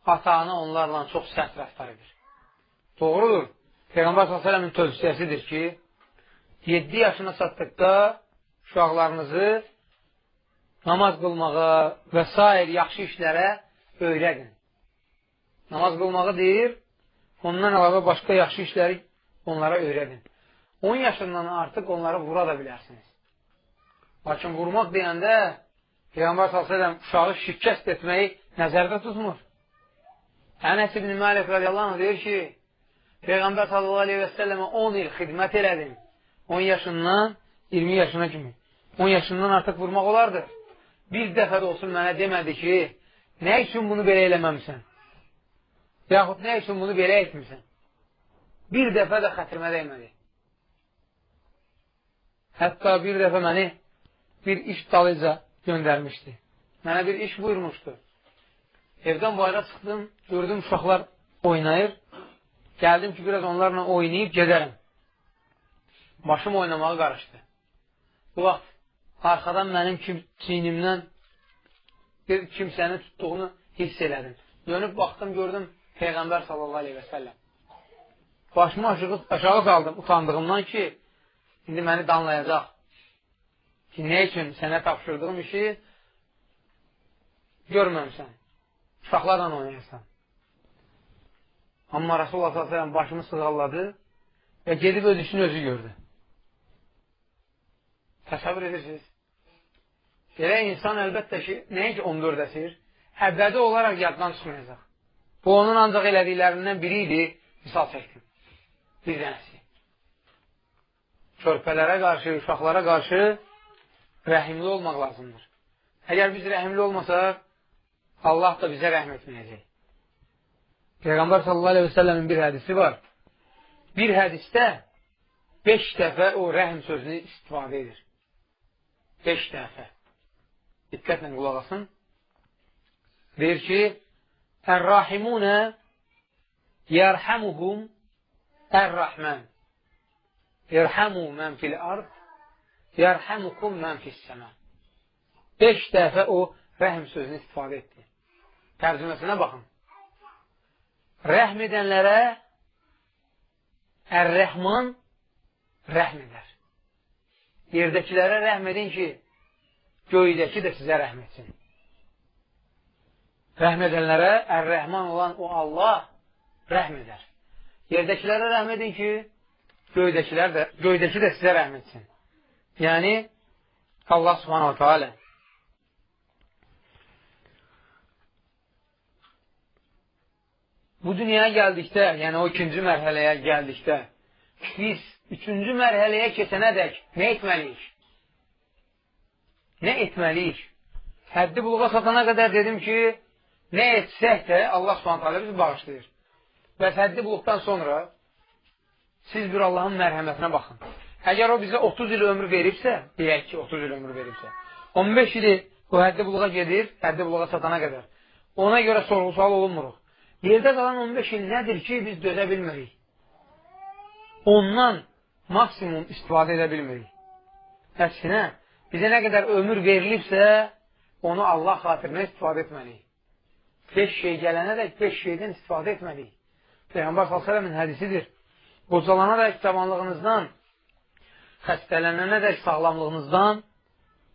ata-ana onlarla çox sərt rəftar edir? Doğrudur. Peyğəmbər s.ə.v-in tövsiyəsidir ki, 7 yaşına çatdıqda uşaqlarınızı namaz qılmağa və s. yaxşı işlərə öyrədin. Namaz qılmağı deyir, ondan əlavə başqa yaxşı işləri onlara öyrədin. 10 yaşından artıq onları vura da bilərsiniz. Lakin vurmaq deyəndə Peyğəmbər s.ə.v uşağı şikəst etməyi nəzərdə tutmur. Ənəs ibn Məlik radiyallahu anh deyir ki, Peyğəmbər s.ə.v 10 il xidmət elədim. 10 yaşından 20 yaşına kimi. 10 yaşından artıq vurmaq olardı. Bir dəfə də olsun mənə demədi ki, nə üçün bunu belə eləməmsən? Yaxud nə üçün bunu belə etmirsən? Bir dəfə də xətrimə dəymədi. Hətta bir dəfə məni bir iş dalıca göndərmişdi. Mənə bir iş buyurmuşdu. Evdən bayra çıxdım, gördüm uşaqlar oynayır. Gəldim ki, biraz onlarla oynayıb gedərəm. Başım oynamağa qarışdı. Bu vaxt arxadan mənim çiynimdən bir kimsəni tutduğunu hiss elədim. Dönüb baxdım, gördüm Peyğəmbər sallallahu aleyhi və səlləm. Başımı aşağı saldım utandığımdan ki, indi məni danlayacaq. Ki, nə üçün sənə tapşırdığım işi görməmsən. Uşaqlarla oynayırsan. Amma Rasulullah s.ə.v başımı sığalladı və gedib öz işini özü gördü. Təsəvvür edirsiniz. Elə insan əlbəttə ki, nəinki 14 əsir, əbədi olaraq yaddan çıxmayacaq. Bu, onun ancaq elədiklərindən biri idi, misal çəkdim. Bir dənəsi. Körpələrə qarşı, uşaqlara qarşı rəhimli olmaq lazımdır. Əgər biz rəhimli olmasaq, Allah da bizə rəhm etməyəcək. Peyğəmbər sallallahu aleyhi və səlləmin bir hədisi var. Bir hədisdə 5 dəfə o rəhm sözünü istifadə edir. 5 dəfə. Diqqətlə qulaq asın. Deyir ki, Ər-Rahimunə yərhəmuhum Ər-Rahmən yərhəmu mən fil-ard yərhəmukum mən fis-səmə. 5 dəfə o rəhm sözünü istifadə etdi. Tərcüməsinə baxın. Rəhm edənlərə Ər-Rəhman rəhm edər. Yerdəkilərə rəhm edin ki, göydəki də sizə rəhm etsin. Rəhm edənlərə Ər-Rəhman olan o Allah rəhm edər. Yerdəkilərə rəhm edin ki, göydəki də sizə rəhm etsin. Yəni, Allah subhanahu wa ta'ala. Bu dünyaya gəldikdə, yəni o ikinci mərhələyə gəldikdə, biz üçüncü mərhələyə keçənədək nə etməliyik? Nə etməliyik? Həddi buluğa satana qədər dedim ki, nə etsək də Allah s.ə.v bizi bağışlayır. Və həddi buluqdan sonra siz bir Allahın mərhəmətinə baxın. Əgər o bizə 30 il ömür veribsə, deyək ki, 30 il ömür veribsə, 15 ili o həddi buluğa gedir, həddi buluğa satana qədər. Ona görə sorğu-sual olunmuruq. Yerdə qalan 15 il nədir ki, biz dözə bilmirik? Ondan maksimum istifadə edə bilmirik. Əksinə, bizə nə qədər ömür verilibsə, onu Allah xatirinə istifadə etməliyik. 5 şey gələnədək 5 şeydən istifadə etməliyik. Peyğəmbər s.ə.v-in hədisidir. Qocalanadək cavanlığınızdan, xəstələnənədək sağlamlığınızdan,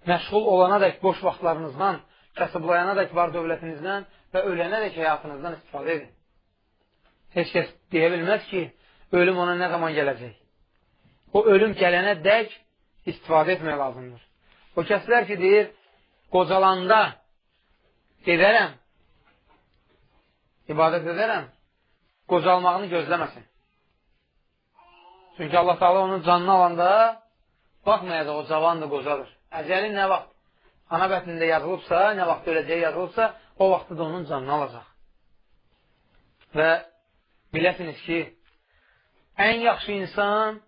məşğul olanadək boş vaxtlarınızdan, kasıblayanadək var dövlətinizdən və ölənədək həyatınızdan istifadə edin. Heç kəs deyə bilməz ki, ölüm ona nə zaman gələcək? O ölüm gələnə dək istifadə etmək lazımdır. O kəslər ki, deyir, qocalanda edərəm, ibadət edərəm, qocalmağını gözləməsin. Çünki Allah Teala onun canını alanda baxmayacaq, o cavandır, qocadır. Əcəli nə vaxt ana bətnində yazılıbsa, nə vaxt öləcəyi yazılıbsa, o vaxtda da onun canını alacaq. Və biləsiniz ki, ən yaxşı insan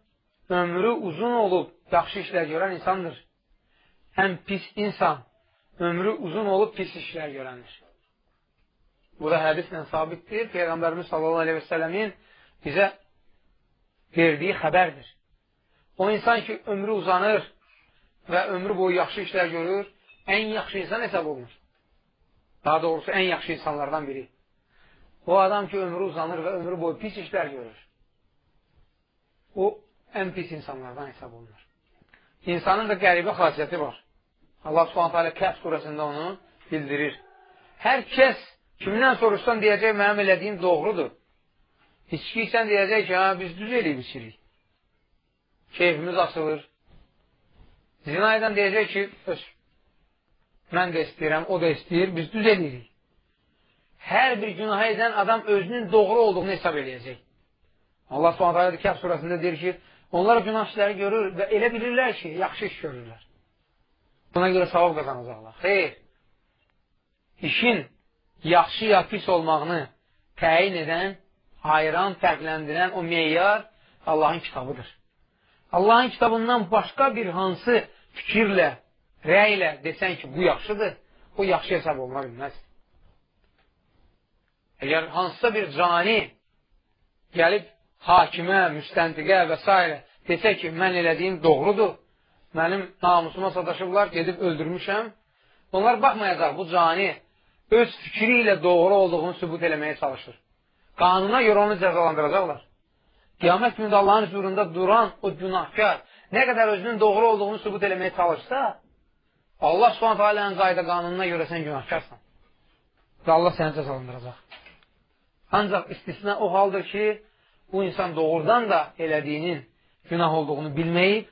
ömrü uzun olub yaxşı işlər görən insandır. Ən pis insan ömrü uzun olub pis işlər görəndir. Bu da hədislə sabitdir. Peyğəmbərimiz sallallahu aleyhi və səlləmin bizə verdiyi xəbərdir. O insan ki, ömrü uzanır və ömrü boyu yaxşı işlər görür, ən yaxşı insan hesab olunur. Daha doğrusu, ən yaxşı insanlardan biri. O adam ki, ömrü uzanır və ömrü boyu pis işlər görür, o ən pis insanlardan hesab olunur. İnsanın da qəribə xasiyyəti var. Allah subhanətə Kəhf surəsində onu bildirir. Hər kəs kimdən soruşsan deyəcək, mənim elədiyim doğrudur. İçki sən deyəcək ki, biz düz eləyib içirik. Keyfimiz açılır. Zina edən deyəcək ki, mən də istəyirəm, o da istəyir, biz düz eləyirik. Hər bir günah edən adam özünün doğru olduğunu hesab eləyəcək. Allah subhanətə Kəhf surəsində deyir ki, onlar günah işləri görür və elə bilirlər ki, yaxşı iş görürlər. Buna görə savab qazanacaqlar. Xeyr, işin yaxşı ya pis olmağını təyin edən, ayıran, fərqləndirən o meyyar Allahın kitabıdır. Allahın kitabından başqa bir hansı fikirlə, rəylə desən ki, bu yaxşıdır, o yaxşı hesab oluna bilməz. Əgər hansısa bir cani gəlib hakimə, müstəntiqə və s. desə ki, mən elədiyim doğrudur, mənim namusuma sataşıblar, gedib öldürmüşəm, onlar baxmayacaq, bu cani öz fikri ilə doğru olduğunu sübut eləməyə çalışır. Qanuna görə onu cəzalandıracaqlar. Qiyamət günündə Allahın huzurunda duran o günahkar nə qədər özünün doğru olduğunu sübut eləməyə çalışsa, Allah s.ə.v-nin qayda qanununa görə sən günahkarsan. Və Allah səni cəzalandıracaq. Ancaq istisna o haldır ki, bu insan doğrudan da elədiyinin günah olduğunu bilməyib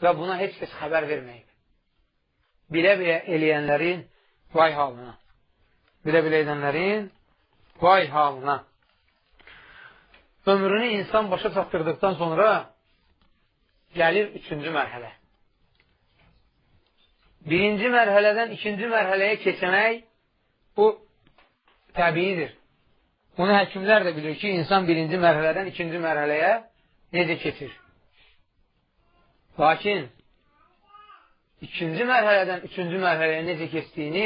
və buna heç kəs xəbər verməyib. Bilə-bilə eləyənlərin vay halına. Bilə-bilə edənlərin vay halına. Ömrünü insan başa çatdırdıqdan sonra gəlir 3-cü mərhələ. Birinci mərhələdən 2-ci mərhələyə keçmək bu təbiidir. Bunu həkimlər də bilir ki, insan 1-ci mərhələdən 2-ci mərhələyə necə keçir. Lakin 2-ci mərhələdən 3-cü mərhələyə necə keçdiyini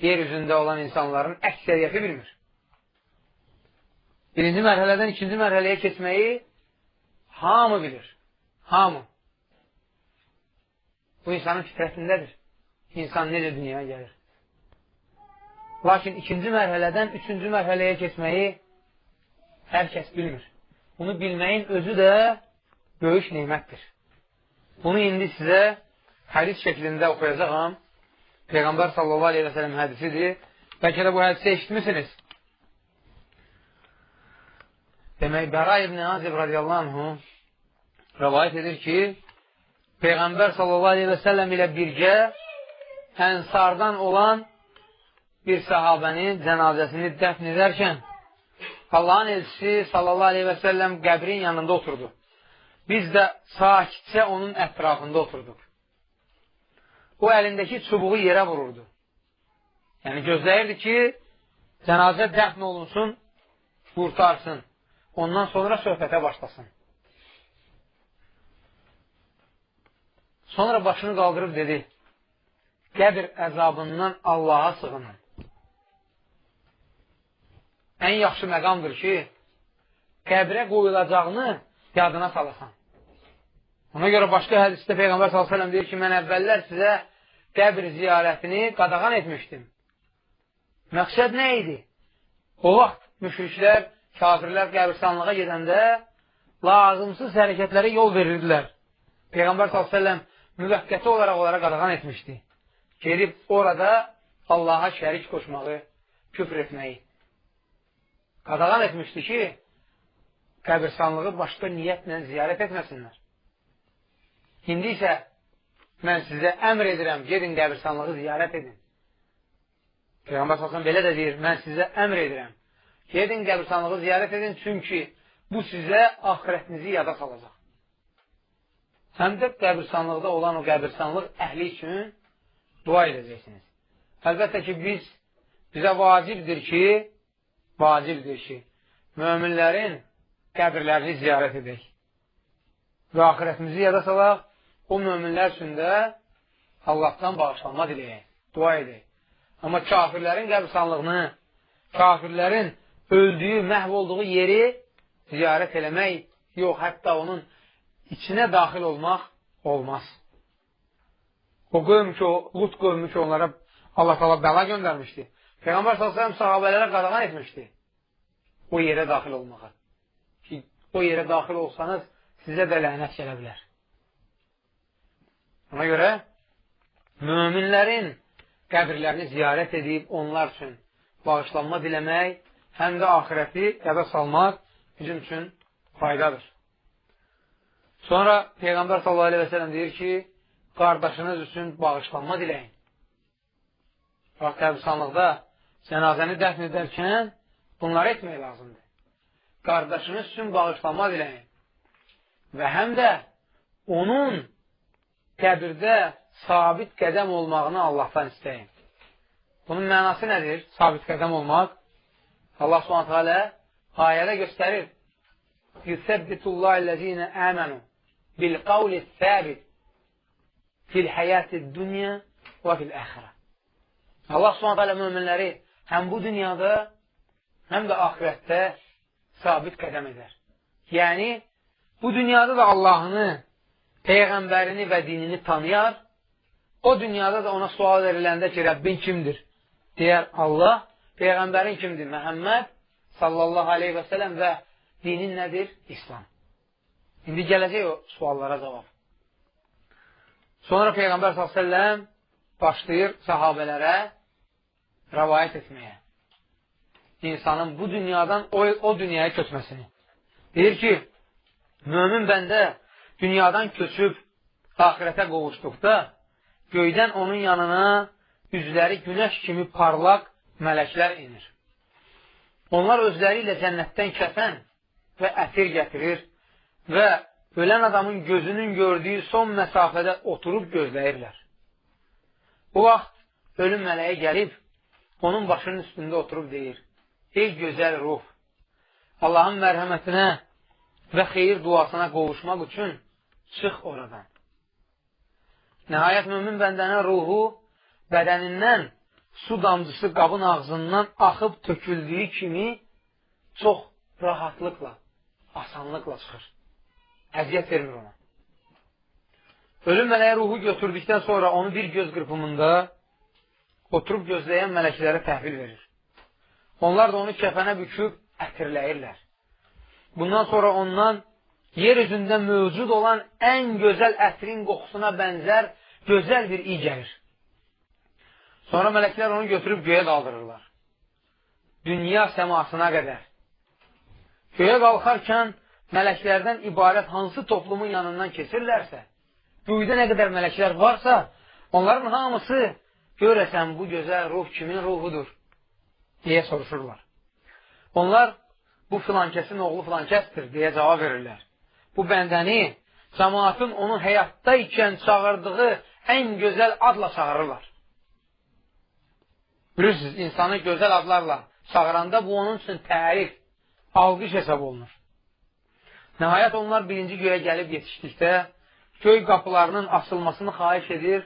yer üzündə olan insanların əksəriyyəti bilmir. 1-ci mərhələdən 2-ci mərhələyə keçməyi hamı bilir. Hamı. Bu insanın fitrətindədir. İnsan necə dünyaya gəlir. Lakin 2-ci mərhələdən 3-cü mərhələyə keçməyi hər kəs bilmir. Bunu bilməyin özü də böyük neymətdir. Bunu indi sizə hədis şəklində oxuyacağam. Peyğəmbər sallallahu aleyhi və sələm hədisidir. Bəlkə də bu hədisi eşitmişsiniz. Demək, Bəra ibn Azib radiyallahu anhu rəvayət edir ki, Peyğəmbər sallallahu aleyhi və səlləm ilə birgə ənsardan olan bir səhabənin cənazəsini dəfn edərkən Allahın elçisi sallallahu aleyhi və səlləm qəbrin yanında oturdu. Biz də sakitcə onun ətrafında oturduq. O əlindəki çubuğu yerə vururdu. Yəni gözləyirdi ki, cənazə dəfn olunsun, qurtarsın. Ondan sonra söhbətə başlasın. Sonra başını qaldırıb dedi, qəbir əzabından Allaha sığının. Ən yaxşı məqamdır ki, qəbrə qoyulacağını yadına salasan. Ona görə başqa hədisdə Peyğəmbər s.ə.v deyir ki, mən əvvəllər sizə qəbir ziyarətini qadağan etmişdim. Məqsəd nə idi? O vaxt müşriklər, kafirlər qəbirstanlığa gedəndə lazımsız hərəkətlərə yol verirdilər. Peyğəmbər s.ə.v müvəqqəti olaraq onlara qadağan etmişdi. Gelib orada Allaha şərik qoşmağı, küfr etməyi qadağan etmişdi ki, qəbirstanlığı başqa niyyətlə ziyarət etməsinlər. İndi isə mən sizə əmr edirəm, gedin qəbirstanlığı ziyarət edin. Peyğəmbər s.ə.v belə də deyir, mən sizə əmr edirəm, gedin qəbirstanlığı ziyarət edin, çünki bu sizə axirətinizi yada salacaq. Həm də qəbirstanlıqda olan o qəbirstanlıq əhli üçün dua edəcəksiniz. Əlbəttə ki, bizə vacibdir ki, möminlərin qəbirlərini ziyarət edək. Və axirətimizi yada salaq, o möminlər üçün də Allahdan bağışlanma diləyək, dua edək. Amma kafirlərin qəbirstanlığını, kafirlərin öldüyü, məhv olduğu yeri ziyarət eləmək, yox, hətta onun içinə daxil olmaq olmaz. O qövm ki, Lut qövmü ki, onlara Allah təala bəla göndərmişdi. Peyğəmbər s.ə.v sahabələrə qadağan etmişdi o yerə daxil olmağa. Ki, o yerə daxil olsanız, sizə də lənət gələ bilər. Ona görə, möminlərin qəbirlərini ziyarət edib, onlar üçün bağışlanma diləmək, həm də axirəti yada salmaq bizim üçün faydadır. Sonra Peyğəmbər s.ə.v deyir ki, qardaşınız üçün bağışlanma diləyin. Bax, qəbirstanlıqda cənazəni dəfn edərkən bunları etmək lazımdır. Qardaşınız üçün bağışlanma diləyin. Və həm də onun qəbirdə sabit qədəm olmağını Allahdan istəyin. Bunun mənası nədir? Sabit qədəm olmaq. Allah s.ə.v ayədə göstərir. Yüsəbbitullahillezine əmənu bil qavli səbit fil həyati dünya və fil əxirə. Allah s.ə.v. möminləri həm bu dünyada, həm də axirətdə sabit qədəm edər. Yəni, bu dünyada da Allahını, Peyğəmbərini və dinini tanıyar, o dünyada da ona sual veriləndə ki, Rəbbin kimdir? Deyər Allah, Peyğəmbərin kimdir? Məhəmməd sallallahu aleyhi və sələm və dinin nədir? İslam. İndi gələcək o suallara cavab. Sonra Peyğəmbər s.ə.v başlayır sahabələrə rəvayət etməyə. İnsanın bu dünyadan o dünyaya köçməsini. Deyir ki, mömin bəndə dünyadan köçüb axirətə qovuşduqda, göydən onun yanına üzləri günəş kimi parlaq mələklər inir. Onlar özləri ilə cənnətdən kəfən və ətir gətirir və ölən adamın gözünün gördüyü son məsafədə oturub gözləyirlər. Bu vaxt ölüm mələyi gəlib, onun başının üstündə oturub deyir, ey gözəl ruh, Allahın mərhəmətinə və xeyir duasına qovuşmaq üçün çıx oradan. Nəhayət mümin bəndənin ruhu bədənindən su damcısı qabın ağzından axıb töküldüyü kimi çox rahatlıqla, asanlıqla çıxır. Əziyyət vermir ona. Ölüm mələyi ruhu götürdükdən sonra onu bir göz qırpımında oturub gözləyən mələklərə təhvil verir. Onlar da onu kəfənə büküb ətirləyirlər. Bundan sonra ondan yer üzündə mövcud olan ən gözəl ətrin qoxusuna bənzər gözəl bir iy gəlir. Sonra mələklər onu götürüb göyə qaldırırlar. Dünya səmasına qədər. Göyə qalxarkən mələklərdən ibarət hansı toplumun yanından keçirlərsə, göydə nə qədər mələklər varsa, onların hamısı görəsən bu gözəl ruh kimin ruhudur deyə soruşurlar. Onlar bu filankəsin oğlu filankəsdir deyə cavab verirlər. Bu bəndəni cəmaatın onun həyatda ikən çağırdığı ən gözəl adla çağırırlar. Bilirsiniz, insanı gözəl adlarla çağıranda bu onun üçün tərif, alqış hesab olunur. Nəhayət onlar birinci göyə gəlib yetişdikdə göy qapılarının açılmasını xahiş edir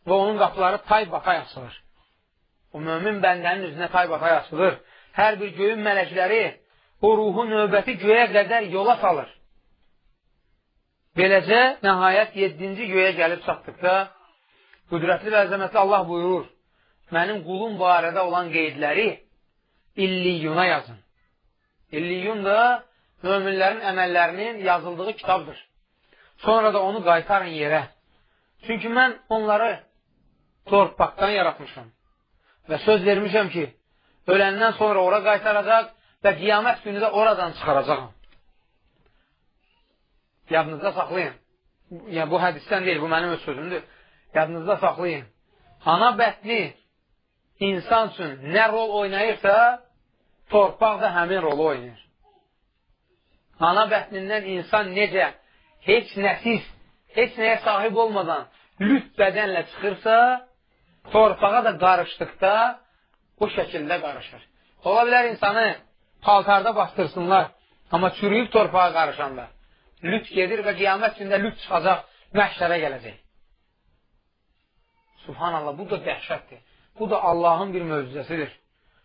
və onun qapıları tay-batay açılır. O mömin bəndənin üzünə tay-batay açılır. Hər bir göyün mələkləri o ruhu növbəti göyə qədər yola salır. Beləcə, nəhayət 7-ci göyə gəlib çatdıqda qüdrətli və əzəmətli Allah buyurur, mənim qulum barədə olan qeydləri İlliyuna yazın. İlliyun da möminlərin əməllərinin yazıldığı kitabdır. Sonra da onu qaytarın yerə. Çünki mən onları torpaqdan yaratmışam və söz vermişəm ki, öləndən sonra ora qaytaracaq və qiyamət günü də oradan çıxaracaqam. Yadınızda saxlayın. Bu hədisdən deyil, bu mənim öz sözümdür. Yadınızda saxlayın. Ana bətni insan üçün nə rol oynayırsa, torpaq da həmin rolu oynayır. Ana bətnindən insan necə heç nəsiz, heç nəyə sahib olmadan lüt bədənlə çıxırsa, torpağa da qarışdıqda o şəkildə qarışır. Ola bilər insanı paltarda bastırsınlar, amma çürüyüb torpağa qarışanda lüt gedir və qiyamət günündə lüt çıxacaq, məhşərə gələcək. Subhanallah, bu da dəhşətdir. Bu da Allahın bir möcüzəsidir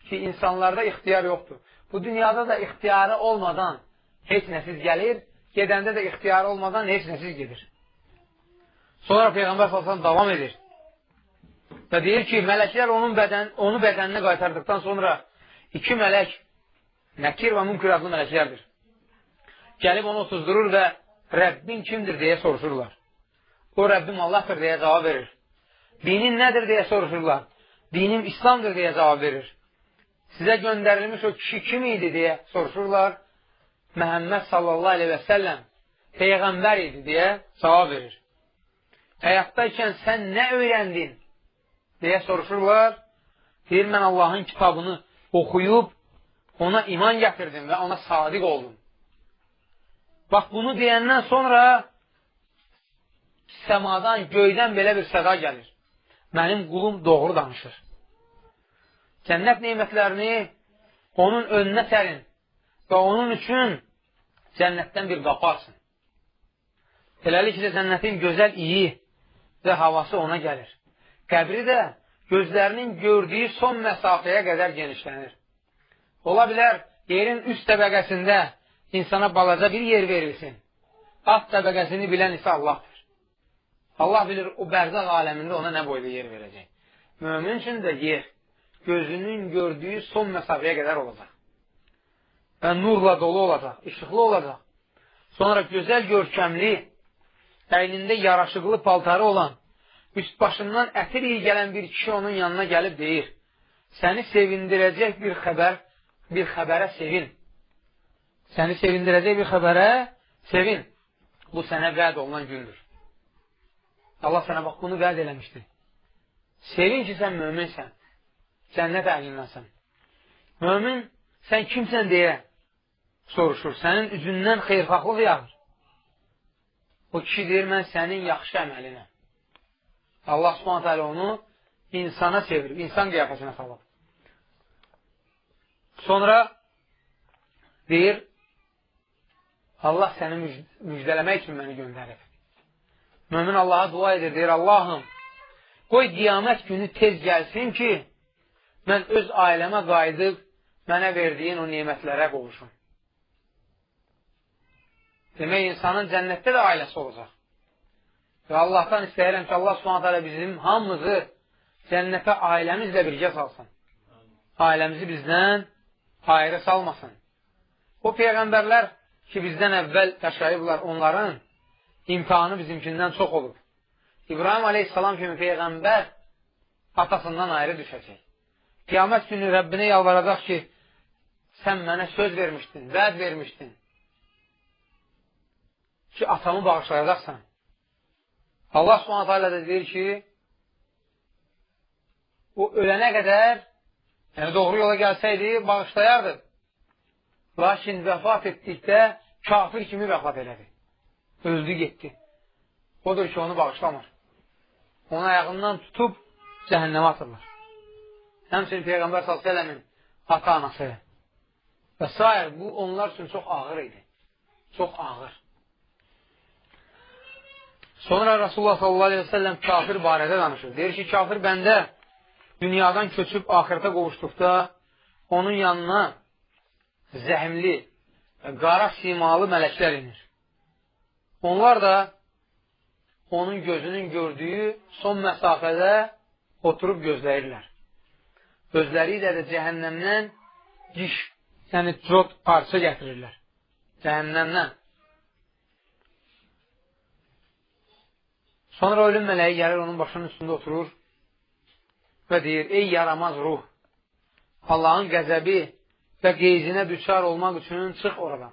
ki, insanlarda ixtiyar yoxdur. Bu dünyada da ixtiyarı olmadan heç nəsiz gəlir, gedəndə də ixtiyarı olmadan heç nəsiz gedir. Sonra Peyğəmbər s.ə.v davam edir və deyir ki, mələklər onu bədəninə qaytardıqdan sonra iki mələk, Nəkir və Münkir adlı mələklərdir. Gəlib onu otuzdurur və Rəbbin kimdir deyə soruşurlar. O Rəbbim Allahdır deyə cavab verir. Dinin nədir deyə soruşurlar. Dinim İslamdır deyə cavab verir. Sizə göndərilmiş o kişi kim idi deyə soruşurlar. Məhəmməd sallallahu aleyhi və səlləm Peyğəmbər idi deyə cavab verir. Həyatdaykən sən nə öyrəndin deyə soruşurlar. Deyir, mən Allahın kitabını oxuyub ona iman gətirdim və ona sadiq oldum. Bax, bunu deyəndən sonra səmadan, göydən belə bir səda gəlir. Mənim qulum doğru danışır. Cənnət neymətlərini onun önünə sərin və onun üçün cənnətdən bir qapı açın. Beləliklə, cənnətin gözəl iyi və havası ona gəlir. Qəbri də gözlərinin gördüyü son məsafəyə qədər genişlənir. Ola bilər, yerin üst təbəqəsində insana balaca bir yer verilsin. Alt təbəqəsini bilən isə Allahdır. Allah bilir, o bərzaq aləmində ona nə boyda yer verəcək. Mömin üçün də yer gözünün gördüyü son məsafəyə qədər olacaq. Və nurla dolu olacaq, işıqlı olacaq. Sonra gözəl görkəmli, əynində yaraşıqlı paltarı olan, üst başından ətir iyi gələn bir kişi onun yanına gəlib deyir, səni sevindirəcək bir xəbərə sevin. Səni sevindirəcək bir xəbərə sevin. Bu sənə vəd olunan gündür. Allah sənə bax, bunu vəd eləmişdir. Sevin ki, sən möminsən. Cənnət əhlinnənsən. Mömin, sən kimsən deyə soruşur. Sənin üzündən xeyrxahlıq yağır. O kişi deyir, mən sənin yaxşı əməlinə. Allah Subhanahu taala onu insana çevirib, insan qiyafəsinə salıb. Sonra deyir, Allah səni müjdələmək üçün məni göndərib. Mömin Allaha dua edir, deyir, Allahım, qoy qiyamət günü tez gəlsin ki, mən öz ailəmə qayıdıb, mənə verdiyin o nemətlərə qovuşum. Demək, insanın cənnətdə də ailəsi olacaq. Və Allahdan istəyirəm ki, Allah Subhanahu bizim hamımızı cənnətə ailəmizlə birgə salsın. Ailəmizi bizdən ayrı salmasın. O peyğəmbərlər ki, bizdən əvvəl yaşayıblar, onların imtihanı bizimkindən çox olur. İbrahim aleyhissalam kimi peyğəmbər atasından ayrı düşəcək. Qiyamət günü Rəbbinə yalvaracaq ki, sən mənə söz vermişdin, vəd vermişdin ki, atamı bağışlayacaqsan. Allah Subhanahu taala da deyir ki, o ölənə qədər, yəni doğru yola gəlsəydi, bağışlayardı. Lakin vəfat etdikdə kafir kimi vəfat elədi. Öldü, getdi. Odur ki, onu bağışlamır. Onu ayağından tutub cəhənnəmə atırlar. Həmçinin Peyğəmbər s.ə.v-in ata-anası və s. Bu, onlar üçün çox ağır idi. Çox ağır. Sonra Rasulullah s.ə.v kafir barədə danışır. Deyir ki, kafir bəndə dünyadan köçüb axirətə qovuşduqda onun yanına zəhimli, qara simalı mələklər inir. Onlar da onun gözünün gördüyü son məsafədə oturub gözləyirlər. Özləri ilə də cəhənnəmdən diş, yəni cod parça gətirirlər. Cəhənnəmdən. Sonra ölüm mələyi gəlir, onun başının üstündə oturur və deyir, ey yaramaz ruh, Allahın qəzəbi və qeyzinə düçar olmaq üçün çıx oradan.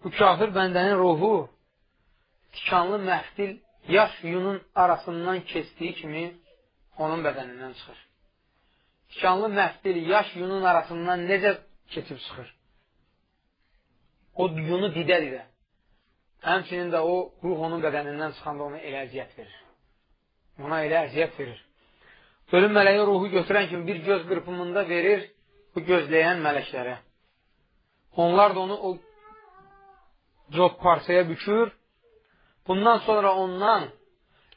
Bu kafir bəndənin ruhu tikanlı məftil yaş yunun arasından keçdiyi kimi onun bədənindən çıxır. Tikanlı məftil yaş yunun arasından necə keçib çıxır? O yunu didə-didə. Həmçinin də o ruh onun bədənindən çıxanda ona elə əziyyət verir. Ona elə əziyyət verir. Ölüm mələyi ruhu götürən kimi bir göz qırpımında verir bu gözləyən mələklərə. Onlar da onu o cod parçaya bükür. Bundan sonra ondan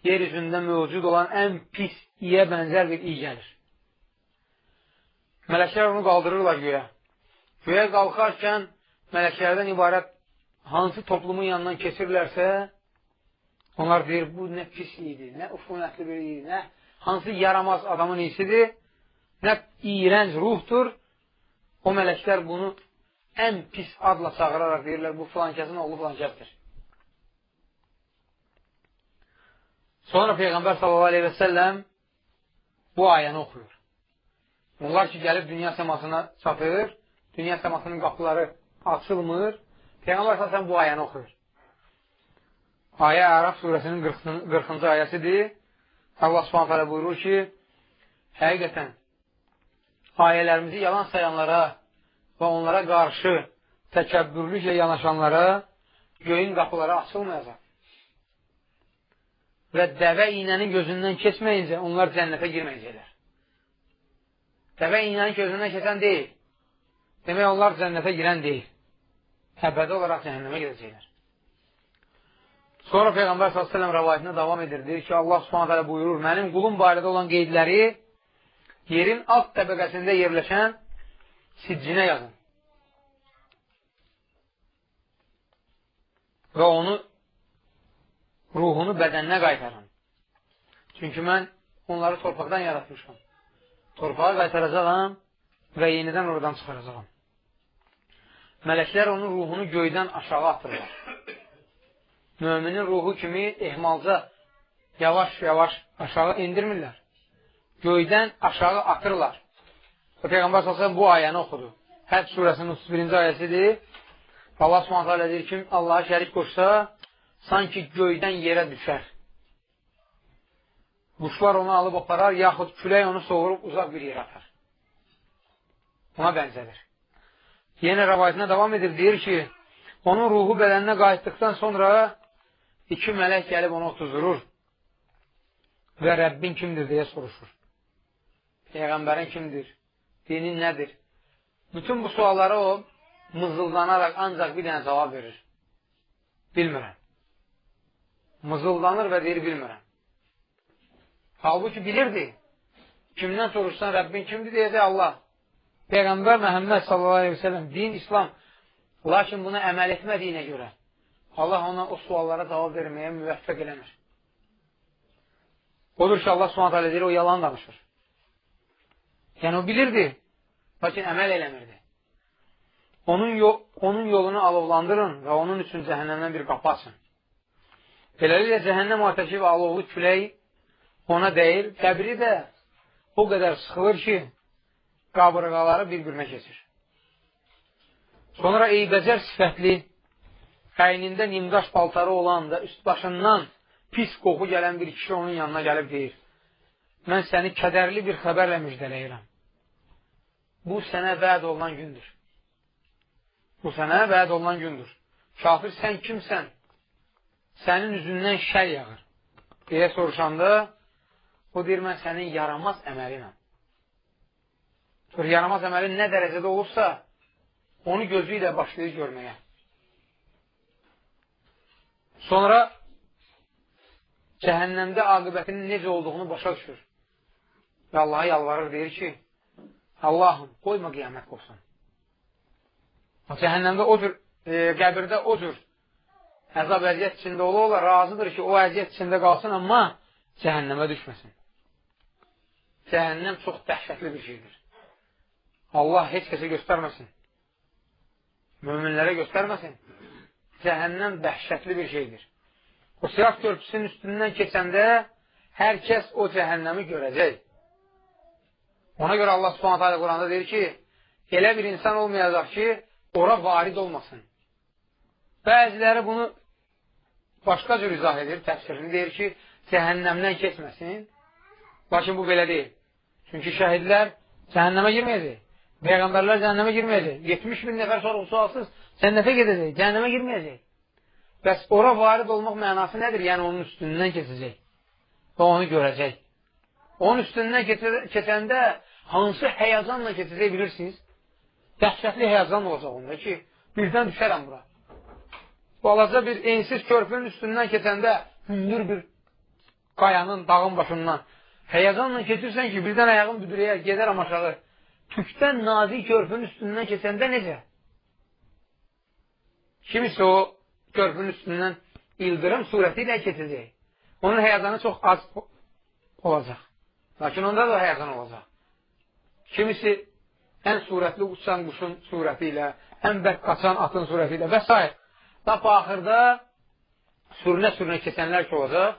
yer üzündə mövcud olan ən pis, iyə bənzər bir iy gəlir. Mələklər onu qaldırırlar göyə. Göyə qalxarkən mələklərdən ibarət hansı toplumun yanından keçirlərsə, onlar deyir, bu nə pis iydir, nə ufunətli bir iydir, nə hansı yaramaz adamın iyisidir, nə iyrənc ruhdur. O mələklər bunu ən pis adla çağıraraq deyirlər, bu filankəsin oğlu filankəsdir. Sonra Peyğəmbər s.a.v. bu ayəni oxuyur. Onlar ki, gəlib dünya səmasına çatır, dünya səmasının qapıları açılmır, Peyğəmbər s.a.v. bu ayəni oxuyur. Ayə Ərəf surəsinin 40-cı ayəsidir. Allah s.a.v. buyurur ki, həqiqətən ayələrimizi yalan sayanlara və onlara qarşı təkəbbürlüklə yanaşanlara göyün qapıları açılmayacaq. Və dəvə iynənin gözündən keçməyincə onlar cənnətə girməyəcəklər. Dəvə iynənin gözündən keçən deyil. Demək, onlar cənnətə girən deyil. Əbədi olaraq cəhənnəmə gedəcəklər. Sonra Peyğəmbər s.ə.v rəvayətinə davam edir. Deyir ki, Allah s.ə.v buyurur, mənim qulum barədə olan qeydləri yerin alt təbəqəsində yerləşən siccinə yazın. Və onu, ruhunu bədəninə qaytarın. Çünki mən onları torpaqdan yaratmışam. Torpağa qaytaracağam və yenidən oradan çıxaracağam. Mələklər onun ruhunu göydən aşağı atırlar. Müminin ruhu kimi ehmalca yavaş-yavaş aşağı indirmirlər. Göydən aşağı atırlar. Peyğəmbər s.ə.v bu ayəni oxudu. Həd surəsinin 31-ci ayəsidir. Allah s.ə.v deyir ki, Allaha şərik qoşsa, sanki göydən yerə düşər. Quşlar onu alıb aparar, yaxud külək onu soğurub uzaq bir yerə atar. Buna bənzədir. Yenə rəvayətinə davam edir, deyir ki, onun ruhu bədəninə qayıtdıqdan sonra iki mələk gəlib onu otuzdurur və Rəbbin kimdir deyə soruşur. Peyğəmbərin kimdir? Dinin nədir? Bütün bu suallara o mızıldanaraq ancaq bir dənə cavab verir. Bilmirəm. Mızıldanır və deyir, bilmirəm. Halbuki bilirdi. Kimdən soruşsan Rəbbin kimdir deyəcək Allah. Peyğəmbər Məhəmməd s.ə.v din İslam. Lakin buna əməl etmədiyinə görə Allah ona o suallara cavab verməyə müvəffəq eləmir. Odur ki, Allah s.ə.v deyir, o yalan danışır. Yəni o bilirdi, lakin əməl eləmirdi. Onun yolunu alovlandırın və onun üçün cəhənnəmdən bir qapı açın. Beləliklə, cəhənnəm ateşi və alovlu külək ona deyir, qəbri də o qədər sıxılır ki, qabırğaları bir-birinə keçir. Sonra eybəcər sifətli, əynində nimdaş paltarı olan da üst başından pis qoxu gələn bir kişi onun yanına gəlib deyir, mən səni kədərli bir xəbərlə müjdələyirəm. Bu sənə vəd olunan gündür. Bu sənə vəd olunan gündür. Kafir, sən kimsən? Sənin üzündən şər yağır. Deyə soruşanda, o deyir, mən sənin yaramaz əməlinəm. Sonra yaramaz əməlin nə dərəcədə olursa, onu gözü ilə başlayır görməyə. Sonra cəhənnəmdə aqibətinin necə olduğunu başa düşür. Və Allaha yalvarır, deyir ki, Allahım, qoyma qiyamət qopsun. Cəhənnəmdə o cür, qəbirdə o cür əzab əziyyət içində ola razıdır ki, o əziyyət içində qalsın, amma cəhənnəmə düşməsin. Cəhənnəm çox dəhşətli bir şeydir. Allah heç kəsə göstərməsin. Möminlərə göstərməsin. Cəhənnəm dəhşətli bir şeydir. O Sirat körpüsünün üstündən keçəndə hər kəs o cəhənnəmi görəcək. Ona görə Allah Subhanahu Quranda deyir ki, elə bir insan olmayacaq ki, ora varid olmasın. Bəziləri bunu başqa cür izah edir, təfsirini deyir ki, cəhənnəmdən keçməsin. Lakin bu belə deyil. Çünki şəhidlər cəhənnəmə girməyəcək. Peyğəmbərlər cəhənnəmə girməyəcək. 70 min nəfər sorğu-sualsız cənnətə gedəcək, cəhənnəmə girməyəcək. Bəs ora varid olmaq mənası nədir? Yəni onun üstündən keçəcək və onu görəcək. Onun üstündən keçəndə hansı həyəcanla keçəcək bilirsiniz? Dəhşətli həyəcan olacaq onda ki, birdən düşərəm bura. Balaca bir ensiz körpünün üstündən keçəndə hündür bir qayanın, dağın başından həyəcanla keçirsən ki, birdən ayağın büdürəyər, gedərəm aşağı. Tükdən nazik körpünün üstündən keçəndə necə? Kimisi o körpünün üstündən ildırım surəti ilə keçəcək. Onun həyəcanı çox az olacaq. Lakin onda da həyəcan olacaq. Kimisi ən surətli uçan quşun surəti ilə, ən bərk qaçan atın surəti ilə və s. Lap axırda sürünə-sürünə keçənlər ki olacaq,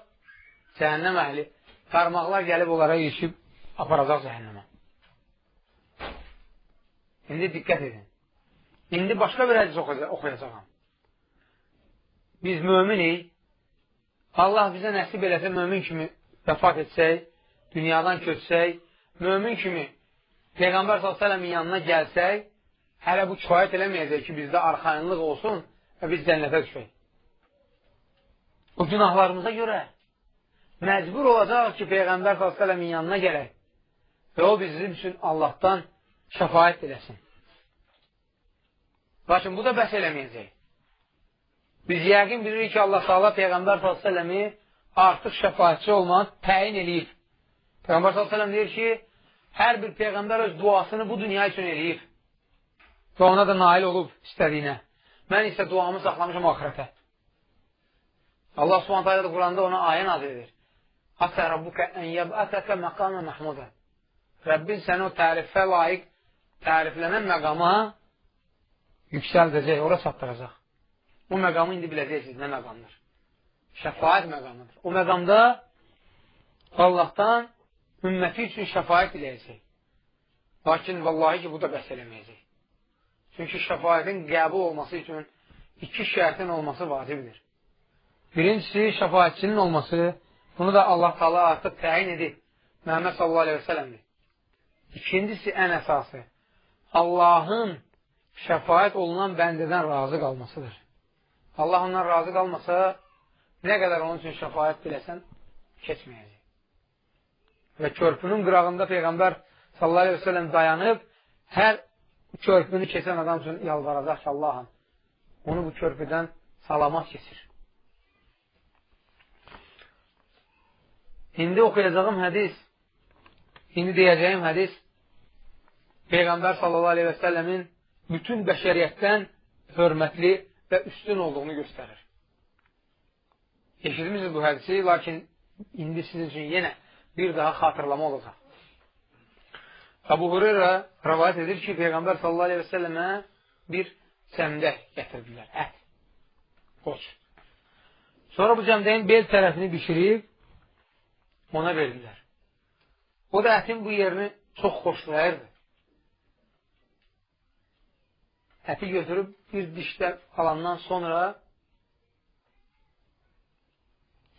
cəhənnəm əhli, qarmaqlar gəlib onlara ilişib aparacaq cəhənnəmə. İndi diqqət edin. İndi başqa bir hədis oxuyacaqam. Biz möminik. Allah bizə nəsib eləsə mömin kimi vəfat etsək, dünyadan köçsək, mömin kimi Peyğəmbər s.ə.v-in yanına gəlsək, hələ bu kifayət eləməyəcək ki, bizdə arxayınlıq olsun və biz cənnətə düşək. O günahlarımıza görə məcbur olacaq ki, Peyğəmbər s.ə.v-in yanına gələk və o bizim üçün Allahdan şəfaət eləsin. Lakin bu da bəs eləməyəcək. Biz yəqin bilirik ki, Allah Teala Peyğəmbər s.ə.v-i artıq şəfaətçi olmanı təyin eləyib. Peyğəmbər s.ə.v deyir ki, hər bir Peyğəmbər öz duasını bu dünya üçün eləyib. Və ona da nail olub istədiyinə. Mən isə duamı saxlamışam axirətə. Allah s.ə.v da Quranda ona ayə nazir edir. Ətə Rabbukə ən yəbətəkə məqamə məhmudə. Rəbbin səni o tərifə layiq, təriflənən məqama yüksəldəcək, ora çatdıracaq. O məqamı indi biləcəksiniz, nə məqamdır? Şəfaət məqamıdır. O məqamda Allahdan ümməti üçün şəfaət diləyəcək. Lakin vallahi ki, bu da bəs eləməyəcək. Çünki şəfaətin qəbul olması üçün iki şərtin olması vacibdir. Birincisi, şəfaətçinin olması, bunu da Allah Teala artıq təyin edib. Məhəmməd sallallahu aleyhi və sələmdir. İkincisi, ən əsası, Allahın şəfaət olunan bəndədən razı qalmasıdır. Allah ondan razı qalmasa, nə qədər onun üçün şəfaət biləsən, keçməyəcək. Və körpünün qırağında Peyğəmbər sallallahu aleyhi və sələm dayanıb, hər körpünü keçən adam üçün yalvaracaq ki, Allahım, onu bu körpüdən salamat keçir. İndi oxuyacağım hədis, indi deyəcəyim hədis, Peyğəmbər sallallahu aleyhi və səlləmin bütün bəşəriyyətdən hörmətli və üstün olduğunu göstərir. Eşitmişsiniz bu hədisi, lakin indi sizin üçün yenə bir daha xatırlama olacaq. Əbu Hüreyrə rəvayət edir ki, Peyğəmbər sallallahu aleyhi və səlləmə bir cəmdək gətirdilər, ət, qoç. Sonra bu cəmdəyin bel tərəfini bişirib, ona verdilər. O da ətin bu yerini çox xoşlayırdı. Əti götürüb bir dişdə alandan sonra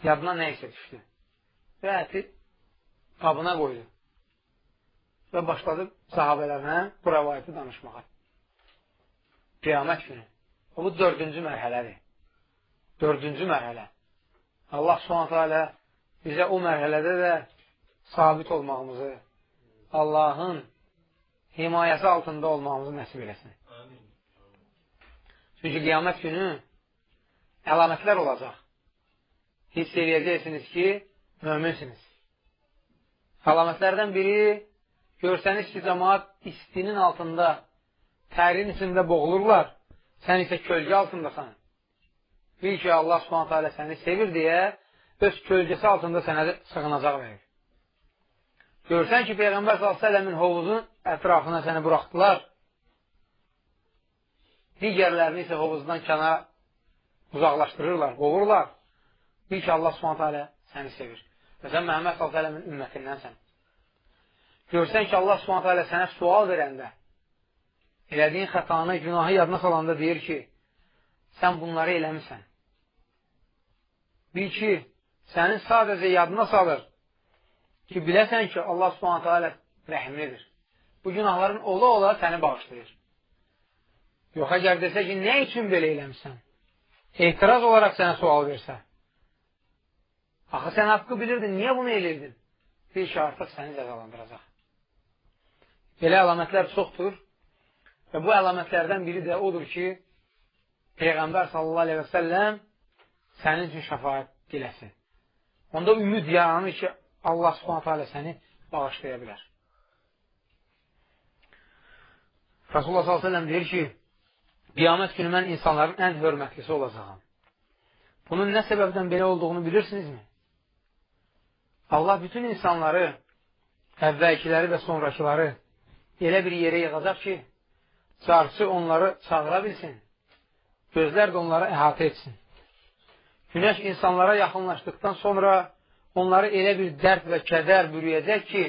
yadına nə isə düşdü. Və əti qabına qoydu. Və başladı sahabələrinə bu rəvayəti danışmağa. Qiyamət günü. Bu dördüncü mərhələdir. Dördüncü mərhələ. Allah s.ə.v bizə o mərhələdə də sabit olmağımızı, Allahın himayəsi altında olmağımızı nəsib eləsin. Çünki qiyamət günü əlamətlər olacaq. Hiss eləyəcəksiniz ki, möminsiniz. Əlamətlərdən biri, görsəniz ki, cəmaat istinin altında, tərin içində boğulurlar, sən isə kölgə altındasan. Bil ki, Allah s.ə.v səni sevir deyə, öz kölgəsi altında sənə sığınacaq verir. Görsən ki, Peyğəmbər s.ə.v-in hovuzun ətrafına səni buraxdılar, digərlərini isə hovuzdan kənara uzaqlaşdırırlar, qovurlar. Bil ki, Allah s.ə.v səni sevir. Və sən Məhəmməd s.ə.v-in ümmətindənsən. Görsən ki, Allah s.ə.v sənə sual verəndə, elədiyin xətanı, günahı yadına salanda deyir ki, sən bunları eləmirsən. Bil ki, sənin sadəcə yadına salır ki, biləsən ki, Allah s.ə.v rəhimlidir. Bu günahların ola-ola səni bağışlayır. Yox, əgər desə ki, nə üçün belə eləmişsən? Etiraz olaraq sənə sual versə. Axı, sən haqqı bilirdin, niyə bunu eləyirdin? Bil ki, artıq səni cəzalandıracaq. Belə əlamətlər çoxdur və bu əlamətlərdən biri də odur ki, Peyğəmbər sallallahu aleyhi və səlləm sənin üçün şəfaət diləsin. Onda ümid yaranır ki, Allah s.ə.v səni bağışlaya bilər. Rasulullah s.ə.v deyir ki, qiyamət günü mən insanların ən hörmətlisi olacağım. Bunun nə səbəbdən belə olduğunu bilirsinizmi? Allah bütün insanları, əvvəlkiləri və sonrakıları elə bir yerə yığacaq ki, çarşı onları çağıra bilsin, gözlər də onları əhatə etsin. Günəş insanlara yaxınlaşdıqdan sonra onları elə bir dərd və kədər bürüyəcək ki,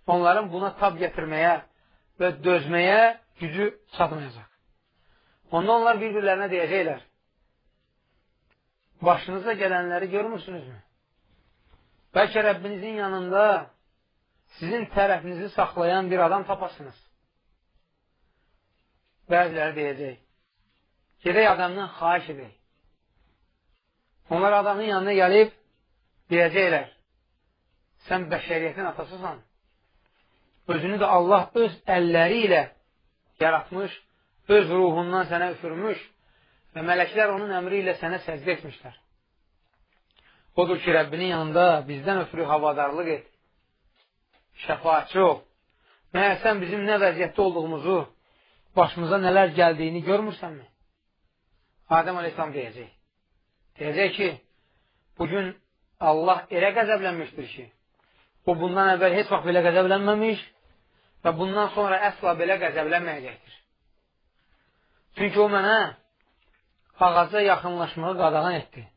onların buna tab gətirməyə və dözməyə gücü çatmayacaq. Onda onlar bir-birlərinə deyəcəklər, başınıza gələnləri görmürsünüzmü? Bəlkə Rəbbinizin yanında sizin tərəfinizi saxlayan bir adam tapasınız. Bəziləri deyəcək, gedək adamdan xahiş edək. Onlar adamın yanına gəlib, deyəcəklər, sən bəşəriyyətin atasısan. Özünü də Allah öz əlləri ilə yaratmış, öz ruhundan sənə üfürmüş və mələklər onun əmri ilə sənə səcdə etmişlər. Odur ki, Rəbbinin yanında bizdən ötürü havadarlıq et, şəfaatçı ol. Məyər sən bizim nə vəziyyətdə olduğumuzu, başımıza nələr gəldiyini görmürsənmi? Adəm Aleyhisselam deyəcək. Deyəcək ki, bugün Allah elə qəzəblənmişdir ki, o bundan əvvəl heç vaxt belə qəzəblənməmiş və bundan sonra əsla belə qəzəblənməyəcəkdir. Çünki o mənə ağaca yaxınlaşmağı qadağan etdi.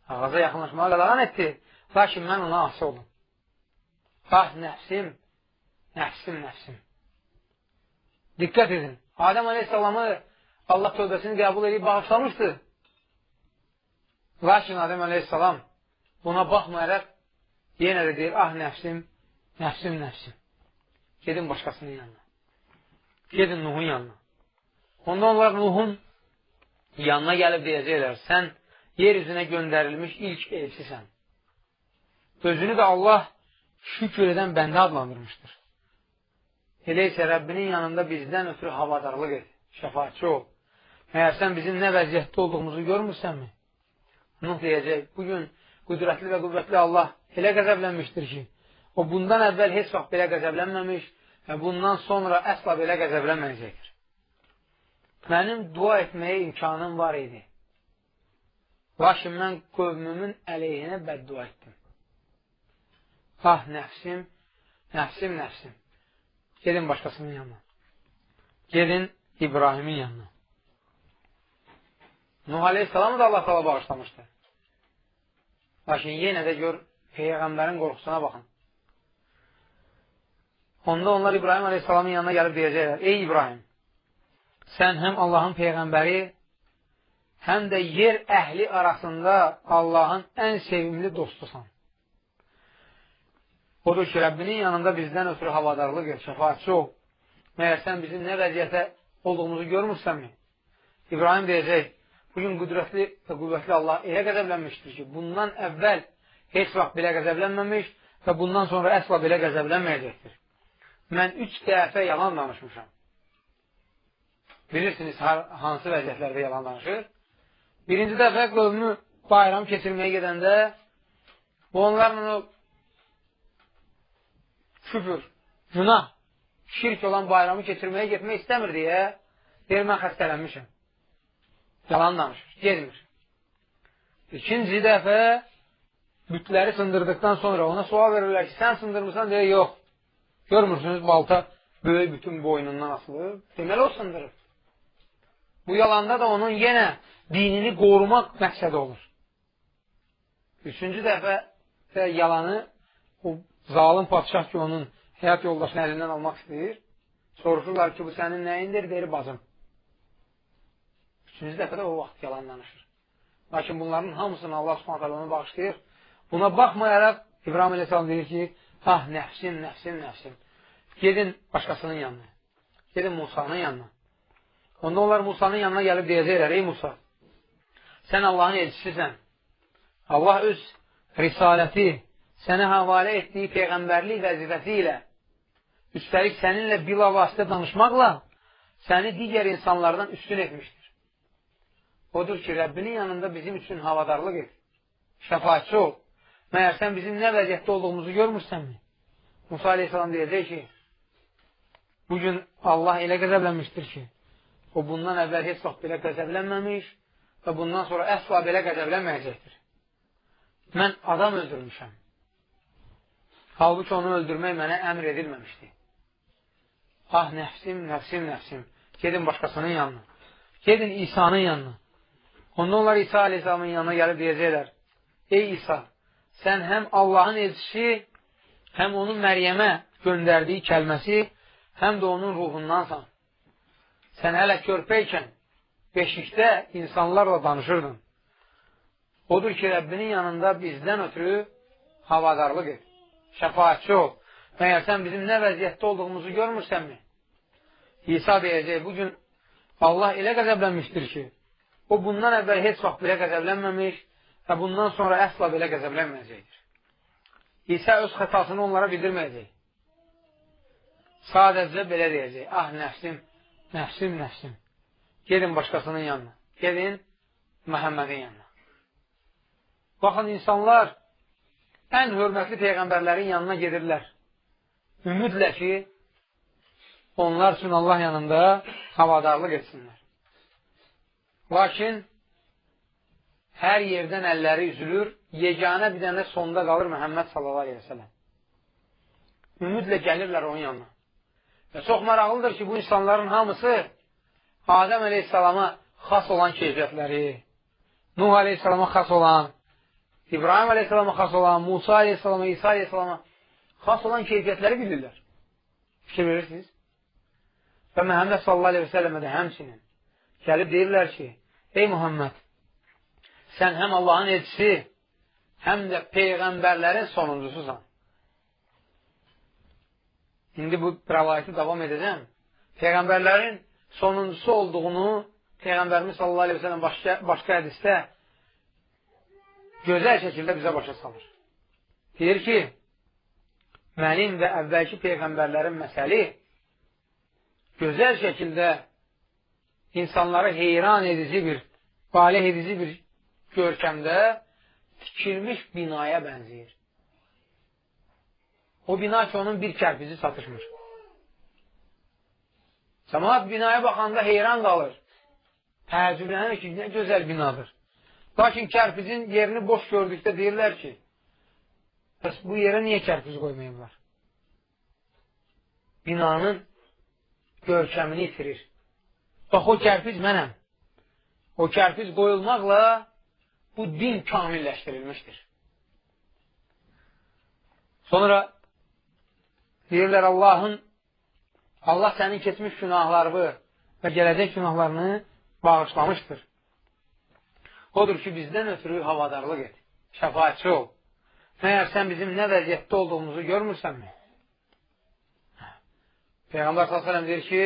Ağaca yaxınlaşmağı qadağan etdi, lakin mən ona asi oldum. Bax, nəfsim, nəfsim, nəfsim. Diqqət edin, Adəm Aleyhisselamı Allah tövbəsini qəbul edib bağışlamışdı. Lakin Adəm Aleyhisselam buna baxmayaraq yenə də deyir, ah nəfsim, nəfsim, nəfsim. Gedin başqasının yanına. Gedin Nuhun yanına. Ondan onlar Nuhun yanına gəlib deyəcəklər, sən yer üzünə göndərilmiş ilk elçisən. Özünü də Allah şükür edən bəndə adlandırmışdır. Elə isə Rəbbinin yanında bizdən ötürü havadarlıq et, şəfaatçı ol. Məyər sən bizim nə vəziyyətdə olduğumuzu görmürsənmi? Nuh deyəcək, bugün qüdrətli və qüvvətli Allah elə qəzəblənmişdir ki, o bundan əvvəl heç vaxt belə qəzəblənməmiş və bundan sonra əsla belə qəzəblənməyəcəkdir. Mənim dua etməyə imkanım var idi. Lakin mən qövmümün əleyhinə bəddua etdim. Ah, nəfsim, nəfsim, nəfsim. Gedin başqasının yanına. Gedin İbrahimin yanına. Nuh Aleyhisselamı da Allah təala bağışlamışdı. Lakin yenə də gör, Peyğəmbərin qorxusuna baxın. Onda onlar İbrahim Aleyhisselamın yanına gəlib deyəcəklər, ey İbrahim, sən həm Allahın Peyğəmbəri, həm də yer əhli arasında Allahın ən sevimli dostusan. Odur ki, Rəbbinin yanında bizdən ötürü havadarlıq et, şəfaatçı ol. Məyər sən bizim nə vəziyyətə olduğumuzu görmürsənmi? İbrahim deyəcək, bugün qüdrətli və qüvvətli Allah elə qəzəblənmişdir ki, bundan əvvəl heç vaxt belə qəzəblənməmiş və bundan sonra əsla belə qəzəblənməyəcəkdir. Mən 3 dəfə yalan danışmışam. Bilirsiniz, hansı vəziyyətlərdə yalan danışır? Birinci dəfə qövmü bayram keçirməyə gedəndə onlarla o küfür, günah, şirk olan bayramı keçirməyə getmək istəmir deyə deyir, mən xəstələnmişəm. Yalan danışır, gezmir. İkinci dəfə bütləri sındırdıqdan sonra ona sual verirlər ki, sən sındırmırsan deyə, yox. Görmürsünüz, balta böyük bütün boynundan asılır. Deməli o sındırır. Bu yalanda da onun yenə dinini qorumaq məqsədi olur. Üçüncü dəfə də yalanı o zalim padişah ki, onun həyat yoldaşını əlindən almaq istəyir. Soruşurlar ki, bu sənin nəyindir? Deyir, bacım. Üçüncü dəfə də o vaxt yalan danışır. Lakin bunların hamısını Allah Subhanahu onu bağışlayır. Buna baxmayaraq İbrahim Aleyhisselam deyir ki, ah, nəfsim, nəfsim, nəfsim. Gedin başqasının yanına. Gedin Musa'nın yanına. Onda onlar Musa'nın yanına gəlib deyəcəklər, ey Musa, sən Allahın elçisisən. Allah öz risaləti, sənə havalə etdiyi peyğəmbərlik vəzifəsi ilə, üstəlik səninlə bilavasitə danışmaqla səni digər insanlardan üstün etmişdir. Odur ki, Rəbbinin yanında bizim üçün havadarlıq et, şəfaatçı ol. Məyər sən bizim nə vəziyyətdə olduğumuzu görmürsənmi? Musa Aleyhisselam deyəcək ki, bugün Allah elə qəzəblənmişdir ki, o bundan əvvəl heç vaxt belə qəzəblənməmiş və bundan sonra əsla belə qəzəblənməyəcəkdir. Mən adam öldürmüşəm. Halbuki onu öldürmək mənə əmr edilməmişdi. Ah, nəfsim, nəfsim, nəfsim. Gedin başqasının yanına. Gedin İsa'nın yanına. Onda onlar İsa Aleyhisselamın yanına gəlib deyəcəklər, ey İsa, sən həm Allahın elçisi, həm onun Məryəmə göndərdiyi kəlməsi, həm də onun ruhundansan. Sən hələ körpəykən beşikdə insanlarla danışırdın. Odur ki, Rəbbinin yanında bizdən ötürü havadarlıq et, şəfaatçı ol. Məyər sən bizim nə vəziyyətdə olduğumuzu görmürsənmi? İsa deyəcək, bugün Allah elə qəzəblənmişdir ki, o bundan əvvəl heç vaxt belə qəzəblənməmiş və bundan sonra əsla belə qəzəblənməyəcəkdir. İsa öz xətasını onlara bildirməyəcək. Sadəcə belə deyəcək, ah, nəfsim, nəfsim, nəfsim. Gedin başqasının yanına. gedin Məhəmmədin yanına. Baxın, insanlar ən hörmətli peyğəmbərlərin yanına gedirlər. Ümidlə ki, onlar üçün Allah yanında havadarlıq etsinlər. Lakin hər yerdən əlləri üzülür, yeganə bir dənə sonda qalır Məhəmməd sallallahu aleyhi və səlləm. Ümidlə gəlirlər onun yanına. Və çox maraqlıdır ki, bu insanların hamısı Adəm əleyhissalama xas olan keyfiyyətləri, Nuh əleyhissalama xas olan, İbrahim əleyhissalama xas olan, Musa əleyhissalama, İsa əleyhissalama xas olan keyfiyyətləri bilirlər. Fikir verirsiniz? Və Məhəmməd sallallahu aleyhi və səlləmə də həmçinin gəlib deyirlər ki, ey Muhammed, sən həm Allahın elçisi, həm də peyğəmbərlərin sonuncususan. İndi bu rəvayəti davam edəcəm. Peyğəmbərlərin sonuncusu olduğunu Peyğəmbərimiz sallallahu aleyhi və səlləm başqa hədisdə gözəl şəkildə bizə başa salır. Deyir ki, mənim və əvvəlki peyğəmbərlərin məsəli gözəl şəkildə insanları heyran edici bir, valeh edici bir görkəmdə tikilmiş binaya bənzəyir. O bina ki, onun bir kərpici çatışmır. Cəmaat binaya baxanda heyran qalır. Təəccüblənir ki, nə gözəl binadır. Lakin kərpicin yerini boş gördükdə deyirlər ki, bəs bu yerə niyə kərpic qoymayırlar? Binanın görkəmini itirir. Bax, o kərpic mənəm. O kərpic qoyulmaqla bu din kamilləşdirilmişdir. Sonra deyirlər, Allah sənin keçmiş günahlarını və gələcək günahlarını bağışlamışdır. Odur ki, bizdən ötürü havadarlıq et, şəfaatçı ol. Məyər sən bizim nə vəziyyətdə olduğumuzu görmürsənmi? Peyğəmbər s.ə.v deyir ki,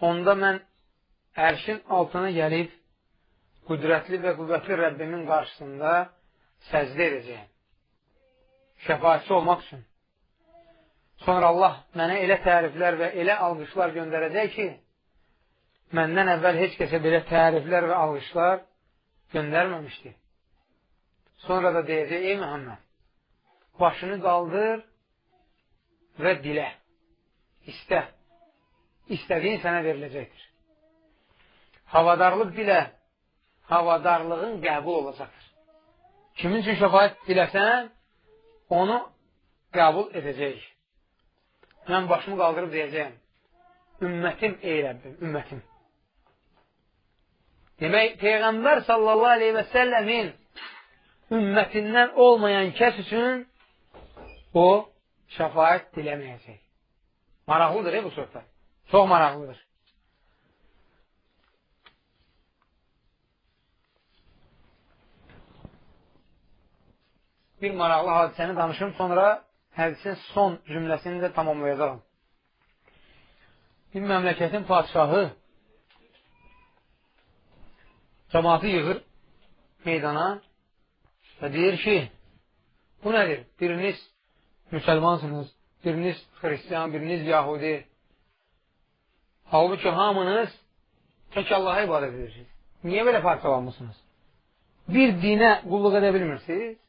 onda mən ərşin altına gəlib, qüdrətli və qüvvətli Rəbbimin qarşısında səcdə edəcəyim. Şəfaatçı olmaq üçün. Sonra Allah mənə elə təriflər və elə alqışlar göndərəcək ki, məndən əvvəl heç kəsə belə təriflər və alqışlar göndərməmişdi. Sonra da deyəcək, ey Məhəmməd, başını qaldır və dilə, istə. İstədiyin sənə veriləcəkdir. Havadarlıq dilə, havadarlığın qəbul olacaqdır. Kimin üçün şəfaət diləsən, onu qəbul edəcək. Mən başımı qaldırıb deyəcəyim, ümmətim, ey Rəbbim, ümmətim. Demək, Peyğəmbər sallallahu aleyhi və səlləmin ümmətindən olmayan kəs üçün o şəfaət diləməyəcək. Maraqlıdır bu söhbət. Çox maraqlıdır. Bir maraqlı hadisəni danışım, sonra hədisin son cümləsini də tamamlayacağım. Bir məmləkətin padişahı cəmaatı yığır meydana və deyir ki, bu nədir? Biriniz müsəlmansınız, biriniz xristiyan, biriniz yahudi. Halbuki hamınız tək Allaha ibadət edirsiniz. Niyə belə parçalanmışsınız? Bir dinə qulluq edə bilmirsiniz?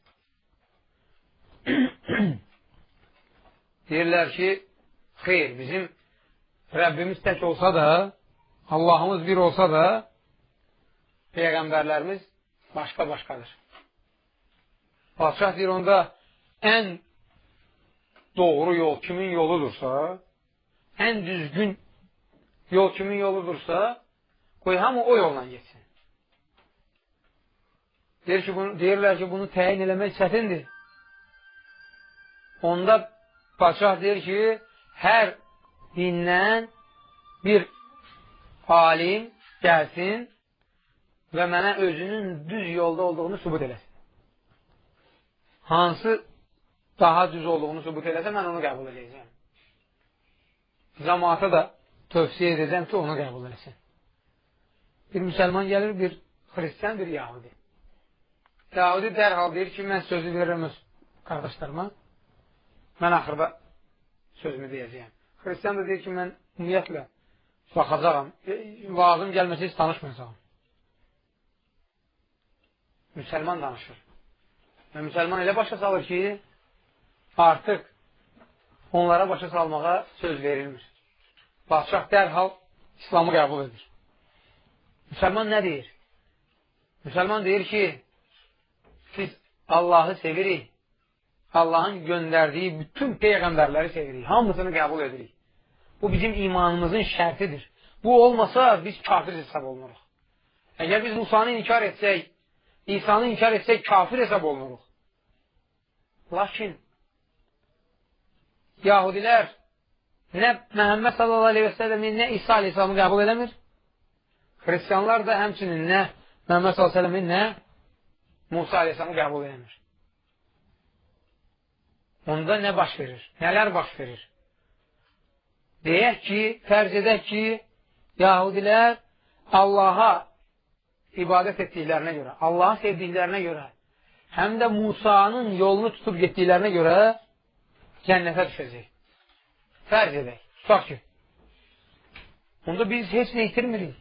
Deyirlər ki, xeyr, bizim Rəbbimiz tək olsa da, Allahımız bir olsa da, Peyğəmbərlərimiz başqa-başqadır. Padişah deyir, onda ən doğru yol kimin yoludursa, ən düzgün yol kimin yoludursa, qoy hamı o yolla geçsin. Deyirlər ki, bunu təyin eləmək çətindir. Onda padişah deyir ki, hər dindən bir alim gəlsin və mənə özünün düz yolda olduğunu sübut eləsin. Hansı daha düz olduğunu sübut eləsə, mən onu qəbul edəcəm. Cəmaata da tövsiyə edəcəm ki, onu qəbul eləsin. Bir müsəlman gəlir, bir xristiyan, bir yahudi. Yahudi dərhal deyir ki, mən sözü verirəm öz qardaşlarıma. Mən axırda sözümü deyəcəyəm. Xristiyan da deyir ki, mən ümumiyyətlə baxacağam. Lazım gəlməsə heç tanışmayacağam. müsəlman danışır. Və müsəlman elə başa salır ki, artıq onlara başa salmağa söz verilmir. Padşah dərhal İslamı qəbul edir. Müsəlman nə deyir? Müsəlman deyir ki, biz Allahı sevirik, Allahın göndərdiyi bütün peyğəmbərləri sevirik, hamısını qəbul edirik. Bu bizim imanımızın şərtidir. Bu olmasa biz kafir hesab olunuruq. Əgər biz Musanı inkar etsək, İsa'nı inkar etsək, kafir hesab olunuruq. Lakin Yahudilər nə Məhəmməd sallallahu aleyhi və səlləmin, nə İsa aleyhisselamı qəbul edəmir. Xristiyanlar da həmçinin nə Məhəmməd sallallahu aleyhi və səlləmin, nə Musa aleyhisselamı qəbul edəmir. Onda nə baş verir? Nələr baş verir? Deyək ki, fərz edək ki, Yahudilər Allaha ibadət etdiklərinə görə, Allahı sevdiklərinə görə, həm də Musanın yolunu tutub getdiklərinə görə cənnətə düşəcək. Fərz edək. Tutaq ki, onda biz heç nə itirmirik.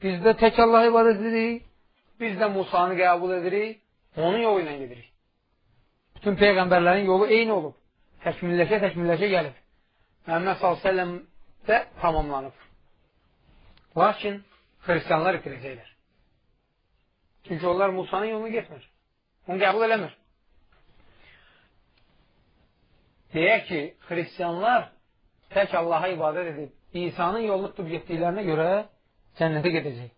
Biz də tək Allah'a ibadət edirik, biz də Musanı qəbul edirik, onun yolu ilə gedirik. Bütün peyğəmbərlərin yolu eyni olub. Təkmilləşə gəlib. Məhəmməd s.ə.v də tamamlanıb. Lakin xristiyanlar itirəcəklər. Çünki onlar Musanın yolunu getmir. Onu qəbul eləmir. Deyək ki, xristiyanlar tək Allaha ibadət edib, İsa'nın yolunu tutub getdiklərinə görə cənnətə gedəcək.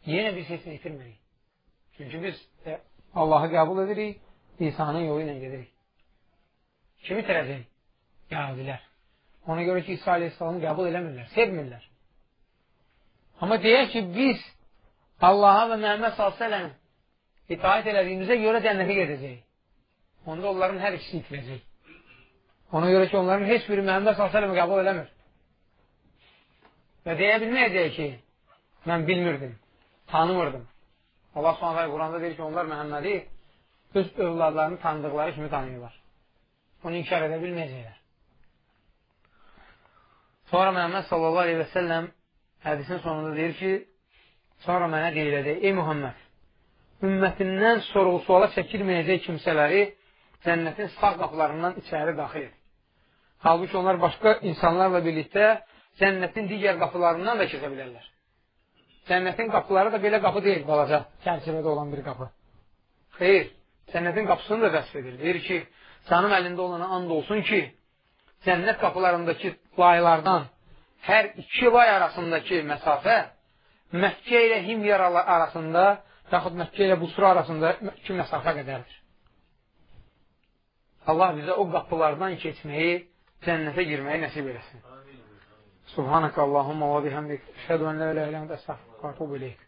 Yenə biz heç nə itirmirik. Çünki biz Allahı qəbul edirik, İsa'nın yolu ilə gedirik. Kim itirəcək? Yahudilər. Ona görə ki, İsa aleyhissalamı qəbul eləmirlər, sevmirlər. Amma deyək ki, biz Allaha və Məhəmməd s.ə.v itaət elədiyimizə görə cənnətə gedəcək. Onda onların hər ikisi itirəcək. Ona görə ki, onların heç biri Məhəmməd s.ə.v qəbul eləmir. Və deyə bilməyəcək ki, mən bilmirdim, tanımırdım. Allah s.ə.v Quranda deyir ki, onlar Məhəmmədi öz övladlarını tanıdıqları kimi tanıyırlar. Onu inkar edə bilməyəcəklər. Sonra Məhəmməd sallallahu aleyhi və səlləm hədisin sonunda deyir ki, sonra mənə deyiləcək, ey Muhammed, ümmətindən sorğu-suala çəkilməyəcək kimsələri cənnətin sağ qapılarından içəri daxil edir. Halbuki onlar başqa insanlarla birlikdə cənnətin digər qapılarından da keçə bilərlər. Cənnətin qapıları da belə qapı deyil, balaca, çərçivədə olan bir qapı. Xeyr, cənnətin qapısını da vəsf edir. Deyir ki, canım əlində olana and olsun ki, cənnət qapılarındakı laylardan hər iki lay arasındakı məsafə Məkkə ilə Himyar arasında, yaxud Məkkə ilə Busra arasında 2 məsafə qədərdir. Allah bizə o qapılardan keçməyi, cənnətə girməyi nəsib eləsin. Subhanəkə Allahumma və bihəmdik. Əşhədu ən la iləhə illə əntə əstəğfiruka və etûbu ileyk.